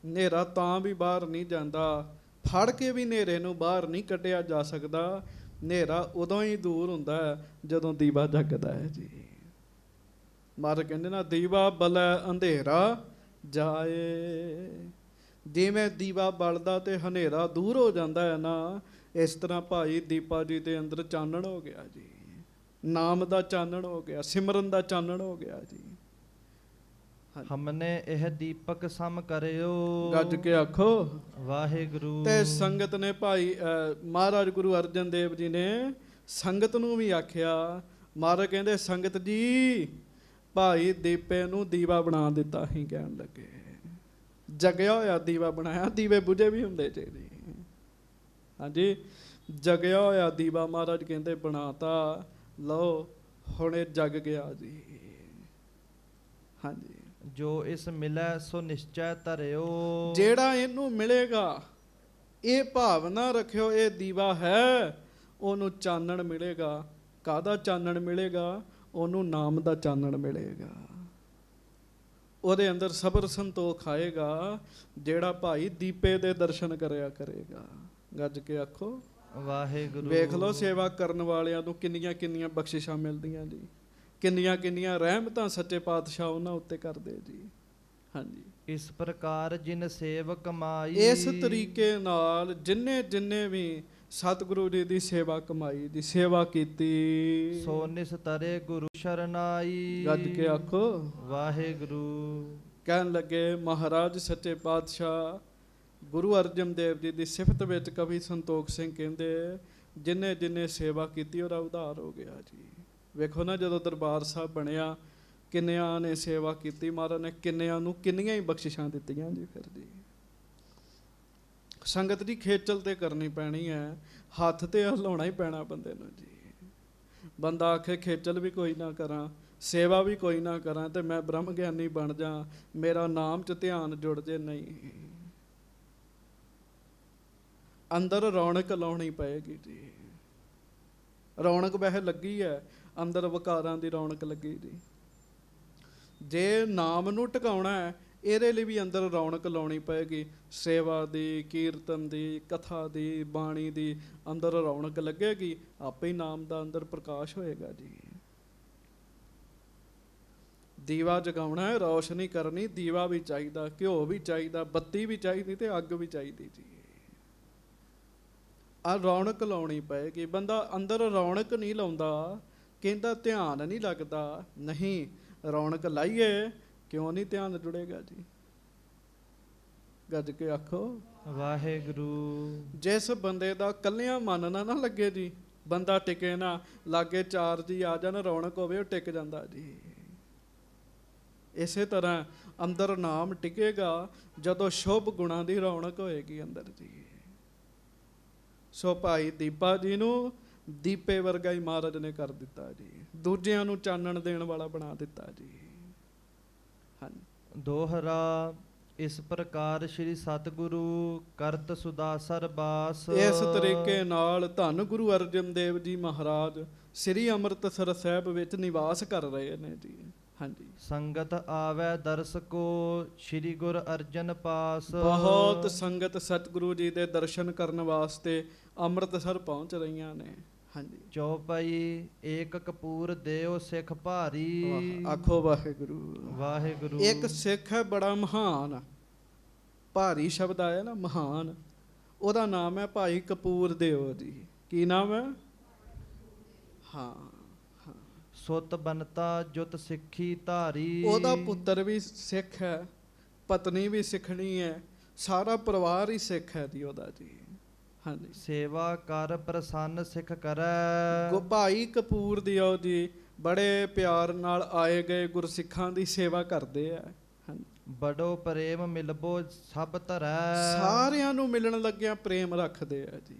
ਹਨੇਰਾ ਤਾਂ ਵੀ ਬਾਹਰ ਨਹੀਂ ਜਾਂਦਾ। ਫੜ ਕੇ ਵੀ ਹਨੇਰੇ ਨੂੰ ਬਾਹਰ ਨਹੀਂ ਕੱਢਿਆ ਜਾ ਸਕਦਾ। ਹਨੇਰਾ ਉਦੋਂ ਹੀ ਦੂਰ ਹੁੰਦਾ ਹੈ ਜਦੋਂ ਦੀਵਾ ਜਗਦਾ ਹੈ ਜੀ। ਮਹਾਰਾਜ ਕਹਿੰਦੇ ਨਾ, ਦੀਵਾ ਬਲੈ ਅੰਧੇਰਾ ਜਾਏ। ਜਿਵੇਂ ਦੀਵਾ ਬਲਦਾ ਤੇ ਹਨੇਰਾ ਦੂਰ ਹੋ ਜਾਂਦਾ ਹੈ ਨਾ, ਇਸ ਤਰ੍ਹਾਂ ਭਾਈ ਦੀਪਾ ਜੀ ਦੇ ਅੰਦਰ ਚਾਨਣ ਹੋ ਗਿਆ ਜੀ। ਨਾਮ ਦਾ ਚਾਨਣ ਹੋ ਗਿਆ, ਸਿਮਰਨ ਦਾ ਚਾਨਣ ਹੋ ਗਿਆ ਜੀ। ਹਮਨੇ ਇਹ ਦੀਪਕ ਸਮ ਕਰਿਓ। ਗੱਜ ਕੇ ਆਖੋ ਵਾਹਿਗੁਰੂ। ਤੇ ਸੰਗਤ ਨੇ ਭਾਈ ਮਹਾਰਾਜ ਗੁਰੂ ਅਰਜਨ ਦੇਵ ਜੀ ਨੇ ਸੰਗਤ ਨੂੰ ਵੀ ਆਖਿਆ। ਮਹਾਰਾਜ ਕਹਿੰਦੇ, ਸੰਗਤ ਜੀ ਭਾਈ ਦੀਪੇ ਨੂੰ ਦੀਵਾ ਬਣਾ ਦਿੱਤਾ ਹੀ। ਕਹਿਣ ਲੱਗੇ, ਜਗਿਆ ਹੋਇਆ ਦੀਵਾ ਬਣਾਇਆ। ਦੀਵੇ ਬੁਝੇ ਵੀ ਹੁੰਦੇ ਜੀ। ਹਾਂਜੀ, ਜਗਿਆ ਹੋਇਆ ਦੀਵਾ ਮਹਾਰਾਜ ਕਹਿੰਦੇ ਬਣਾਤਾ, ਲਓ ਹੁਣ ਇਹ ਜਗ ਗਿਆ ਜੀ। ਹਾਂਜੀ, ਜੋ ਇਸ ਮਿਲੈ ਸੋ ਨਿਸ਼ਚੈ ਧਰਿਓ। ਜਿਹੜਾ ਇਹਨੂੰ ਮਿਲੇਗਾ, ਇਹ ਭਾਵਨਾ ਰੱਖਿਓ ਇਹ ਦੀਵਾ ਹੈ, ਉਹਨੂੰ ਚਾਨਣ ਮਿਲੇਗਾ। ਕਾਹਦਾ ਚਾਨਣ ਮਿਲੇਗਾ? ਉਹਨੂੰ ਨਾਮ ਦਾ ਚਾਨਣ ਮਿਲੇਗਾ। ਉਹਦੇ ਅੰਦਰ ਸਬਰ ਸੰਤੋਖ ਆਏਗਾ। ਜਿਹੜਾ ਭਾਈ ਦੀਪੇ ਦੇ ਦਰਸ਼ਨ ਕਰਿਆ ਕਰੇਗਾ। ਗੱਜ ਕੇ ਆਖੋ ਵਾਹਿਗੁਰੂ। ਵੇਖ ਲਓ ਸੇਵਾ ਕਰਨ ਵਾਲਿਆਂ ਨੂੰ ਕਿੰਨੀਆਂ ਕਿੰਨੀਆਂ ਬਖਸ਼ਿਸ਼ਾਂ ਮਿਲਦੀਆਂ ਜੀ, ਕਿੰਨੀਆਂ ਕਿੰਨੀਆਂ ਰਹਿਮਤਾਂ ਸੱਚੇ ਪਾਤਸ਼ਾਹ ਉਹਨਾਂ ਉੱਤੇ ਕਰਦੇ ਜੀ। ਹਾਂਜੀ, ਇਸ ਪ੍ਰਕਾਰ ਜਿਨ ਸੇਵ ਕਮਾਈ। ਇਸ ਤਰੀਕੇ ਨਾਲ ਜਿੰਨੇ ਜਿੰਨੇ ਵੀ ਸਤਿਗੁਰੂ ਜੀ ਦੀ ਸੇਵਾ ਕਮਾਈ ਦੀ ਸੇਵਾ ਕੀਤੀ, ਸੋ ਨਿਸਤਰੇ ਗੁਰੂ ਸ਼ਰਨਾਈ। ਗੱਜ ਕੇ ਆਖੋ ਵਾਹਿਗੁਰੂ। ਕਹਿਣ ਲੱਗੇ ਮਹਾਰਾਜ ਸੱਚੇ ਪਾਤਸ਼ਾਹ ਗੁਰੂ ਅਰਜਨ ਦੇਵ ਜੀ ਦੀ ਸਿਫਤ ਵਿੱਚ ਕਵੀ ਸੰਤੋਖ ਸਿੰਘ ਕਹਿੰਦੇ, ਜਿੰਨੇ ਜਿੰਨੇ ਸੇਵਾ ਕੀਤੀ ਉਹਦਾ ਉਧਾਰ ਹੋ ਗਿਆ ਜੀ। ਵੇਖੋ ਨਾ, ਜਦੋਂ ਦਰਬਾਰ ਸਾਹਿਬ ਬਣਿਆ, ਕਿੰਨਿਆਂ ਨੇ ਸੇਵਾ ਕੀਤੀ, ਮਹਾਰਾਜ ਨੇ ਕਿੰਨਿਆਂ ਨੂੰ ਕਿੰਨੀਆਂ ਹੀ ਬਖਸ਼ਿਸ਼ਾਂ ਦਿੱਤੀਆਂ ਜੀ। ਫਿਰ ਜੀ ਸੰਗਤ ਦੀ ਖੇਚਲ ਤੇ ਕਰਨੀ ਪੈਣੀ ਹੈ, ਹੱਥ ਤੇ ਹਿਲਾਉਣਾ ਹੀ ਪੈਣਾ ਬੰਦੇ ਨੂੰ ਜੀ। ਬੰਦਾ ਆਖੇ ਖੇਚਲ ਵੀ ਕੋਈ ਨਾ ਕਰਾਂ, ਸੇਵਾ ਵੀ ਕੋਈ ਨਾ ਕਰਾਂ ਤੇ ਮੈਂ ਬ੍ਰਹਮ ਗਿਆਨੀ ਬਣ ਜਾ, ਮੇਰਾ ਨਾਮ 'ਚ ਧਿਆਨ ਜੁੜ ਜੇ, ਨਹੀਂ। ਅੰਦਰ ਰੌਣਕ ਲਾਉਣੀ ਪਏਗੀ ਜੀ। ਰੌਣਕ ਵੈਸੇ ਲੱਗੀ ਹੈ, ਅੰਦਰ ਵਕਾਰਾਂ ਦੀ ਰੌਣਕ ਲੱਗੀ ਜੀ। ਜੇ ਨਾਮ ਨੂੰ ਟਿਕਾਉਣਾ ਹੈ, ਇਹਦੇ ਲਈ ਵੀ ਅੰਦਰ ਰੌਣਕ ਲਾਉਣੀ ਪਏਗੀ। ਸੇਵਾ ਦੀ, ਕੀਰਤਨ ਦੀ, ਕਥਾ ਦੀ, ਬਾਣੀ ਦੀ ਅੰਦਰ ਰੌਣਕ ਲੱਗੇਗੀ, ਆਪੇ ਹੀ ਨਾਮ ਦਾ ਅੰਦਰ ਪ੍ਰਕਾਸ਼ ਹੋਏਗਾ ਜੀ। ਦੀਵਾ ਜਗਾਉਣਾ ਹੈ, ਰੌਸ਼ਨੀ ਕਰਨੀ, ਦੀਵਾ ਵੀ ਚਾਹੀਦਾ, ਘਿਓ ਵੀ ਚਾਹੀਦਾ, ਬੱਤੀ ਵੀ ਚਾਹੀਦੀ ਤੇ ਅੱਗ ਵੀ ਚਾਹੀਦੀ ਜੀ। ਆ ਰੌਣਕ ਲਾਉਣੀ ਪਏਗੀ। ਬੰਦਾ ਅੰਦਰ ਰੌਣਕ ਨਹੀਂ ਲਾਉਂਦਾ, ਕਹਿੰਦਾ ਧਿਆਨ ਨਹੀਂ ਲੱਗਦਾ। ਨਹੀਂ, ਰੌਣਕ ਲਾਈਏ, ਕਿਉਂ ਨਹੀਂ ਧਿਆਨ ਜੁੜੇਗਾ ਜੀ। ਗੱਜ ਕੇ ਆਖੋ ਵਾਹਿਗੁਰੂ। ਜਿਸ ਬੰਦੇ ਦਾ ਕੱਲਿਆਂ ਮਨ ਨਾ ਲੱਗੇ ਜੀ, ਬੰਦਾ ਟਿਕੇ ਨਾ। ਲਾਗੇ ਚਾਰ ਜੀ ਆ ਜਾਣ, ਰੌਣਕ ਹੋਵੇ, ਉਹ ਟਿਕ ਜਾਂਦਾ ਜੀ। ਇਸੇ ਤਰ੍ਹਾਂ ਅੰਦਰ ਨਾਮ ਟਿਕੇਗਾ ਜਦੋਂ ਸ਼ੁਭ ਗੁਣਾਂ ਦੀ ਰੌਣਕ ਹੋਏਗੀ ਅੰਦਰ ਜੀ। ਸੋ ਭਾਈ ਦੀਪਾ ਜੀ ਨੂੰ ਦੀਪੇ ਵਰਗਾ ਹੀ ਮਹਾਰਾਜ ਨੇ ਕਰ ਦਿੱਤਾ ਜੀ, ਦੂਜਿਆਂ ਨੂੰ ਚਾਨਣ ਦੇਣ ਵਾਲਾ ਬਣਾ ਦਿੱਤਾ ਜੀ। ਹਾਂਜੀ, ਦੋਹਰਾ। ਇਸ ਪ੍ਰਕਾਰ ਸ੍ਰੀ ਸਤਿਗੁਰੂ ਕਰਤ ਸੁਦਾਸਰ ਬਾਸ। ਇਸ ਤਰੀਕੇ ਨਾਲ ਧੰਨ ਗੁਰੂ ਅਰਜਨ ਦੇਵ ਜੀ ਮਹਾਰਾਜ ਸ੍ਰੀ ਅੰਮ੍ਰਿਤਸਰ ਸਾਹਿਬ ਵਿੱਚ ਨਿਵਾਸ ਕਰ ਰਹੇ ਨੇ ਜੀ। ਹਾਂਜੀ, ਸੰਗਤ ਆਵੈ ਦਰਸ ਕੋ ਸ੍ਰੀ ਗੁਰ ਅਰਜਨ ਪਾਸ। ਬਹੁਤ ਸੰਗਤ ਸਤਿਗੁਰੂ ਜੀ ਦੇ ਦਰਸ਼ਨ ਕਰਨ ਵਾਸਤੇ ਅੰਮ੍ਰਿਤਸਰ ਪਹੁੰਚ ਰਹੀਆਂ ਨੇ। ਹਾਂਜੀ, ਚੌਪਈ। ਏਕ ਕਪੂਰ ਦੇਉ ਸਿੱਖ ਭਾਰੀ। ਆਖੋ ਵਾਹਿਗੁਰੂ। ਵਾਹਿਗੁਰੂ। ਇੱਕ ਸਿੱਖ ਹੈ ਬੜਾ ਮਹਾਨ, ਭਾਰੀ ਸ਼ਬਦ ਆਇਆ ਨਾ, ਮਹਾਨ। ਉਹਦਾ ਨਾਮ ਹੈ ਭਾਈ ਕਪੂਰ ਦੇਵ ਜੀ। ਕੀ ਨਾਮ ਹੈ? ਹਾਂ, ਸੁਤ ਬਨਤਾ ਜੁਤ ਸਿੱਖੀ ਧਾਰੀ। ਉਹਦਾ ਪੁੱਤਰ ਵੀ ਸਿੱਖ ਹੈ, ਪਤਨੀ ਵੀ ਸਿੱਖਣੀ ਹੈ, ਸਾਰਾ ਪਰਿਵਾਰ ਹੀ ਸਿੱਖ ਹੈ ਜੀ ਉਹਦਾ ਜੀ। ਹਾਂਜੀ, ਸੇਵਾ ਕਰ ਪ੍ਰਸੰਨ ਸਿੱਖ ਕਰੈ। ਭਾਈ ਕਪੂਰ ਦਿਓ ਜੀ ਬੜੇ ਪਿਆਰ ਨਾਲ ਆਏ ਗਏ ਗੁਰਸਿੱਖਾਂ ਦੀ ਸੇਵਾ ਕਰਦੇ ਆ। ਬੜੋ ਪ੍ਰੇਮ ਮਿਲਬੋ ਸਭ ਧਰੈ। ਸਾਰਿਆਂ ਨੂੰ ਮਿਲਣ ਲੱਗਿਆਂ ਪ੍ਰੇਮ ਰੱਖਦੇ ਆ ਜੀ।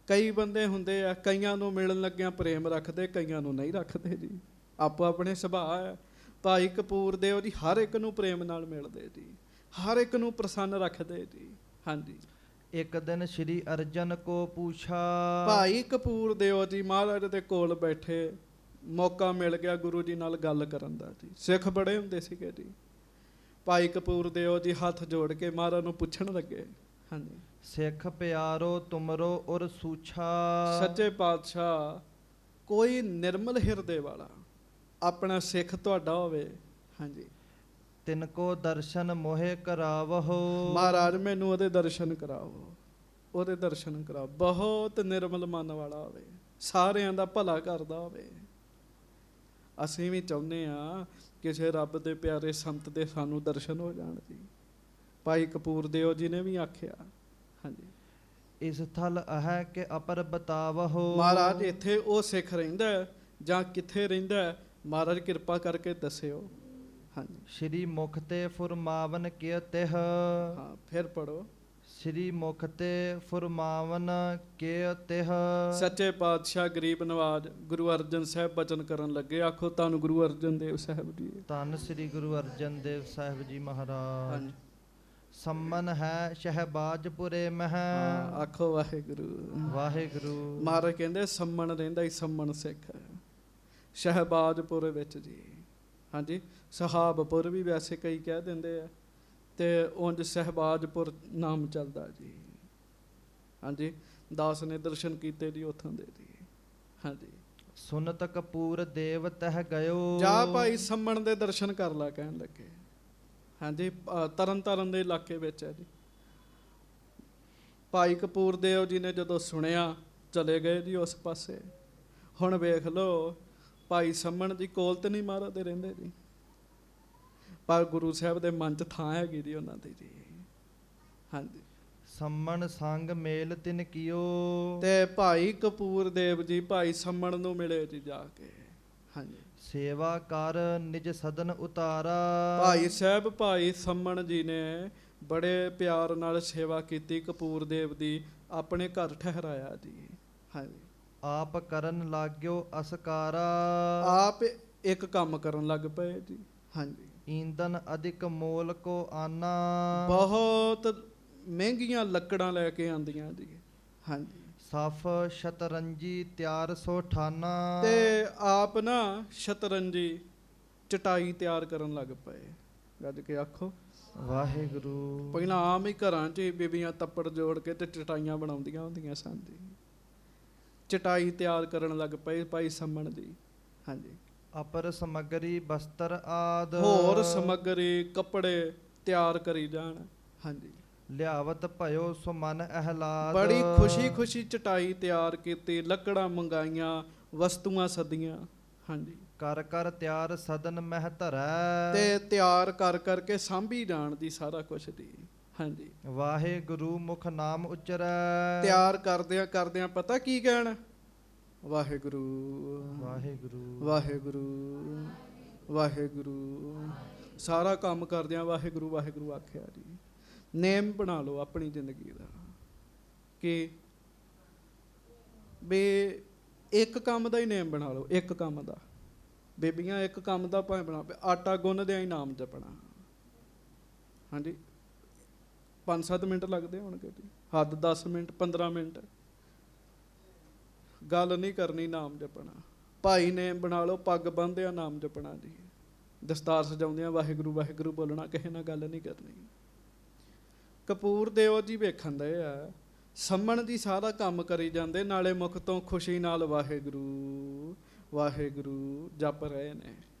ਕਈ ਬੰਦੇ ਹੁੰਦੇ ਆ, ਕਈਆਂ ਨੂੰ ਮਿਲਣ ਲੱਗਿਆਂ ਪ੍ਰੇਮ ਰੱਖਦੇ, ਕਈਆਂ ਨੂੰ ਨਹੀਂ ਰੱਖਦੇ ਜੀ। ਆਪੋ ਆਪਣੇ ਸੁਭਾਅ ਹੈ। ਭਾਈ ਕਪੂਰ ਦੇਵ ਜੀ ਹਰ ਇੱਕ ਨੂੰ ਪ੍ਰੇਮ ਨਾਲ ਮਿਲਦੇ ਜੀ, ਹਰ ਇੱਕ ਨੂੰ ਪ੍ਰਸੰਨ ਰੱਖਦੇ ਜੀ। ਹਾਂਜੀ, ਇੱਕ ਦਿਨ ਸ੍ਰੀ ਅਰਜਨ ਕੋ ਪੁੱਛਾ। ਭਾਈ ਕਪੂਰ ਦੇਵ ਜੀ ਮਹਾਰਾਜ ਦੇ ਕੋਲ ਬੈਠੇ, ਮੌਕਾ ਮਿਲ ਗਿਆ ਗੁਰੂ ਜੀ ਨਾਲ ਗੱਲ ਕਰਨ ਦਾ ਜੀ। ਸਿੱਖ ਬੜੇ ਹੁੰਦੇ ਸੀਗੇ ਜੀ। ਭਾਈ ਕਪੂਰ ਦੇਵ ਜੀ ਹੱਥ ਜੋੜ ਕੇ ਮਹਾਰਾਜ ਨੂੰ ਪੁੱਛਣ ਲੱਗੇ। ਹਾਂਜੀ, ਸਿੱਖ ਪਿਆਰੋ ਤੁਮਰੋ ਉਰ ਸੂਛਾ। ਸੱਚੇ ਪਾਤਸ਼ਾਹ, ਕੋਈ ਨਿਰਮਲ ਹਿਰਦੇ ਵਾਲਾ ਆਪਣਾ ਸਿੱਖ ਤੁਹਾਡਾ ਹੋਵੇ। ਹਾਂਜੀ, ਤਿਨ ਕੋ ਦਰਸ਼ਨ ਮੋਹਿ ਕਰਾਵਹੁ। ਮਹਾਰਾਜ ਮੈਨੂੰ ਉਹਦੇ ਦਰਸ਼ਨ ਕਰਾਓ, ਉਹਦੇ ਦਰਸ਼ਨ ਕਰਾਓ। ਬਹੁਤ ਨਿਰਮਲ ਮਨ ਵਾਲਾ ਹੋਵੇ, ਸਾਰਿਆਂ ਦਾ ਭਲਾ ਕਰਦਾ ਹੋਵੇ। ਅਸੀਂ ਵੀ ਚਾਹੁੰਦੇ ਹਾਂ ਕਿਸੇ ਰੱਬ ਦੇ ਪਿਆਰੇ ਸੰਤ ਦੇ ਸਾਨੂੰ ਦਰਸ਼ਨ ਹੋ ਜਾਣ ਜੀ। ਭਾਈ ਕਪੂਰ ਦੇਵ ਜੀ ਨੇ ਵੀ ਆਖਿਆ। ਹਾਂਜੀ, ਇਸ ਥਲ ਹੈ ਕਿ ਅਪਰ ਬਤਾਵਹੁ। ਮਹਾਰਾਜ ਇੱਥੇ ਉਹ ਸਿੱਖ ਰਹਿੰਦਾ ਜਾਂ ਕਿੱਥੇ ਰਹਿੰਦਾ, ਮਹਾਰਾਜ ਕਿਰਪਾ ਕਰਕੇ ਦੱਸਿਓ। ਹਾਂਜੀ, ਸ਼੍ਰੀ ਮੁਖ ਤੇ ਫੁਰਮਾਵਨ ਕਿਯ ਤਿਹ। ਹਾਂ, ਫਿਰ ਪੜੋ। ਸ੍ਰੀ ਮੁਖ ਤੇ ਫੁਰਮਾਵਨ ਕੇ ਤਿਹ ਸੱਚੇ ਪਾਤਸ਼ਾਹ ਗਰੀਬ ਨਵਾਜ ਗੁਰੂ ਅਰਜਨ ਸਾਹਿਬ ਬਚਨ ਕਰਨ ਲੱਗੇ। ਆਖੋ ਧੰਨ ਗੁਰੂ ਅਰਜਨ ਦੇਵ ਸਾਹਿਬ ਜੀ। ਧੰਨ ਸ੍ਰੀ ਗੁਰੂ ਅਰਜਨ ਦੇਵ ਸਾਹਿਬ ਜੀ ਮਹਾਰਾਜ। ਹਾਂਜੀ। ਸੰਮਨ ਹੈ ਸ਼ਹਿਬਾਜਪੁਰੇ ਮਹਿ। ਹਾਂ, ਆਖੋ ਵਾਹਿਗੁਰੂ। ਵਾਹਿਗੁਰੂ। ਮਹਾਰਾਜ ਕਹਿੰਦੇ ਸੰਮਨ ਰਹਿੰਦਾ ਹੀ ਸੰਮਨ ਸਿੱਖ ਸ਼ਹਿਬਾਜਪੁਰ ਵਿੱਚ ਜੀ। ਹਾਂਜੀ, ਸਹਾਬਪੁਰ ਵੀ ਵੈਸੇ ਕਈ ਕਹਿ ਦਿੰਦੇ ਆ, ਤੇ ਉਂਝ ਸਹਿਬਾਜਪੁਰ ਨਾਮ ਚੱਲਦਾ ਜੀ। ਹਾਂਜੀ, ਦਾਸ ਨੇ ਦਰਸ਼ਨ ਕੀਤੇ ਜੀ ਉੱਥੋਂ ਦੇ ਜੀ। ਹਾਂਜੀ, ਸੁਨਤ ਕਪੂਰ ਦੇਵ ਤਹ ਗਇਓ। ਜਾ ਭਾਈ ਸੰਮਣ ਦੇ ਦਰਸ਼ਨ ਕਰ ਲਾ ਕਹਿਣ ਲੱਗੇ। ਹਾਂਜੀ, ਤਰਨ ਤਾਰਨ ਦੇ ਇਲਾਕੇ ਵਿੱਚ ਹੈ ਜੀ। ਭਾਈ ਕਪੂਰ ਦੇਵ ਜੀ ਨੇ ਜਦੋਂ ਸੁਣਿਆ ਚਲੇ ਗਏ ਜੀ ਉਸ ਪਾਸੇ। ਹੁਣ ਵੇਖ ਲਓ, ਭਾਈ ਸੰਮਣ ਜੀ ਕੋਲ ਤੇ ਨਹੀਂ ਮਹਾਰਾਜ ਦੇ ਰਹਿੰਦੇ ਜੀ, ਪਰ ਗੁਰੂ ਸਾਹਿਬ ਦੇ ਮਨ 'ਚ ਥਾਂ ਹੈਗੀ ਜੀ ਉਹਨਾਂ ਦੀ ਜੀ। ਹਾਂਜੀ, ਸੰਮਣ ਸੰਗ ਮੇਲ ਤਿਨ ਕੀਓ। ਤੇ ਭਾਈ ਕਪੂਰ ਦੇਵ ਜੀ ਭਾਈ ਸੰਮਣ ਨੂੰ ਮਿਲੇ ਜੀ ਜਾ ਕੇ। ਹਾਂਜੀ, ਸੇਵਾ ਕਰ ਨਿਜ ਸਦਨ ਉਤਾਰਾ। ਭਾਈ ਸਾਹਿਬ ਭਾਈ ਸੰਮਣ ਜੀ ਨੇ ਬੜੇ ਪਿਆਰ ਨਾਲ ਸੇਵਾ ਕੀਤੀ ਕਪੂਰ ਦੇਵ ਦੀ, ਆਪਣੇ ਘਰ ਠਹਿਰਾਇਆ ਜੀ। ਹਾਂਜੀ, ਆਪ ਕਰਨ ਲੱਗਿਓ ਅਸਕਾਰਾ। ਆਪ ਇੱਕ ਕੰਮ ਕਰਨ ਲੱਗ ਪਏ ਜੀ। ਹਾਂਜੀ, ਈਂਧਨ ਅਧਿਕ ਮੋਲ ਕੋ ਆਨਾ। ਬਹੁਤ ਮਹਿੰਗੀਆਂ ਲੱਕੜਾਂ ਲੈ ਕੇ ਆਂਦੀਆਂ ਜੀ। ਹਾਂਜੀ, ਸਫ ਸ਼ਤਰੰਜੀ ਤਿਆਰ ਸੋ ਠਾਨਾ। ਤੇ ਆਪ ਨਾ ਸ਼ਤਰੰਜੀ ਚਟਾਈ ਤਿਆਰ ਕਰਨ ਲੱਗ ਪਏ। ਗੱਜ ਕੇ ਆਖੋ ਵਾਹਿਗੁਰੂ। ਪਹਿਲਾਂ ਆਮ ਹੀ ਘਰਾਂ 'ਚ ਬੀਬੀਆਂ ਤੱਪੜ ਜੋੜ ਕੇ ਤੇ ਚਟਾਈਆਂ ਬਣਾਉਂਦੀਆਂ ਹੁੰਦੀਆਂ ਸਨ ਜੀ। ਚਟਾਈ ਤਿਆਰ ਕਰਨ ਲੱਗ ਪਏ ਭਾਈ ਸੰਮਣ ਜੀ। ਹਾਂਜੀ, ਅਪਰ ਸਮਗਰੀ ਬਸਤਰ ਆਦ। ਹੋਰ ਸਮੱਗਰੀ ਕੱਪੜੇ ਤਿਆਰ ਕਰੀ ਜਾਣ। ਹਾਂਜੀ, ਲਿਆਵਤ ਭਇਓ ਸੋ ਮਨ ਅਹਿਲਾਦ। ਬੜੀ ਖੁਸ਼ੀ ਖੁਸ਼ੀ ਚਟਾਈ ਤਿਆਰ ਕੀਤੀ, ਲੱਕੜਾਂ ਮੰਗਾਈਆਂ, ਵਸਤੂਆਂ ਸਦੀਆਂ। ਹਾਂਜੀ, ਕਰ ਕਰ ਤਿਆਰ ਸਦਨ ਮਹਿ ਧਰੈ। ਤੇ ਤਿਆਰ ਕਰ ਕਰਕੇ ਸਾਂਭੀ ਜਾਣ ਦੀ ਸਾਰਾ ਕੁਛ ਦੀ। ਹਾਂਜੀ, ਵਾਹਿਗੁਰੂ ਮੁਖ ਨਾਮ ਉਚਰੈ। ਤਿਆਰ ਕਰਦਿਆਂ ਕਰਦਿਆਂ ਪਤਾ ਕੀ ਕਹਿਣ? ਵਾਹਿਗੁਰੂ ਵਾਹਿਗੁਰੂ ਵਾਹਿਗੁਰੂ ਵਾਹਿਗੁਰੂ। ਸਾਰਾ ਕੰਮ ਕਰਦਿਆਂ ਵਾਹਿਗੁਰੂ ਵਾਹਿਗੁਰੂ ਆਖਿਆ ਜੀ। ਨੇਮ ਬਣਾ ਲਓ ਆਪਣੀ ਜ਼ਿੰਦਗੀ ਦਾ ਕਿ ਵੀ ਇੱਕ ਕੰਮ ਦਾ ਹੀ ਨੇਮ ਬਣਾ ਲਓ। ਇੱਕ ਕੰਮ ਦਾ, ਬੇਬੀਆਂ ਇੱਕ ਕੰਮ ਦਾ ਭਾਵੇਂ ਬਣਾ, ਆਟਾ ਗੁੰਨਦਿਆਂ ਹੀ ਨਾਮ ਜਪਣਾ। ਹਾਂਜੀ, 5-7 ਮਿੰਟ ਲੱਗਦੇ ਹੋਣਗੇ ਜੀ, ਹੱਦ 10 ਮਿੰਟ 15 ਮਿੰਟ। ਗੱਲ ਨਹੀਂ ਕਰਨੀ, ਨਾਮ ਜਪਣਾ। ਭਾਈ ਨੇਮ ਬਣਾ ਲਓ, ਪੱਗ ਬੰਨ੍ਹਦਿਆਂ ਨਾਮ ਜਪਣਾ ਜੀ। ਦਸਤਾਰ ਸਜਾਉਂਦਿਆਂ ਵਾਹਿਗੁਰੂ ਵਾਹਿਗੁਰੂ ਬੋਲਣਾ, ਕਿਸੇ ਨਾਲ ਗੱਲ ਨਹੀਂ ਕਰਨੀ। ਕਪੂਰ ਦੇਵ ਜੀ ਵੇਖਣ ਦੇ ਆ ਸੰਮਣ ਜੀ ਸਾਰਾ ਕੰਮ ਕਰੀ ਜਾਂਦੇ, ਨਾਲੇ ਮੁਖ ਤੋਂ ਖੁਸ਼ੀ ਨਾਲ ਵਾਹਿਗੁਰੂ ਵਾਹਿਗੁਰੂ ਜਪ ਰਹੇ ਨੇ।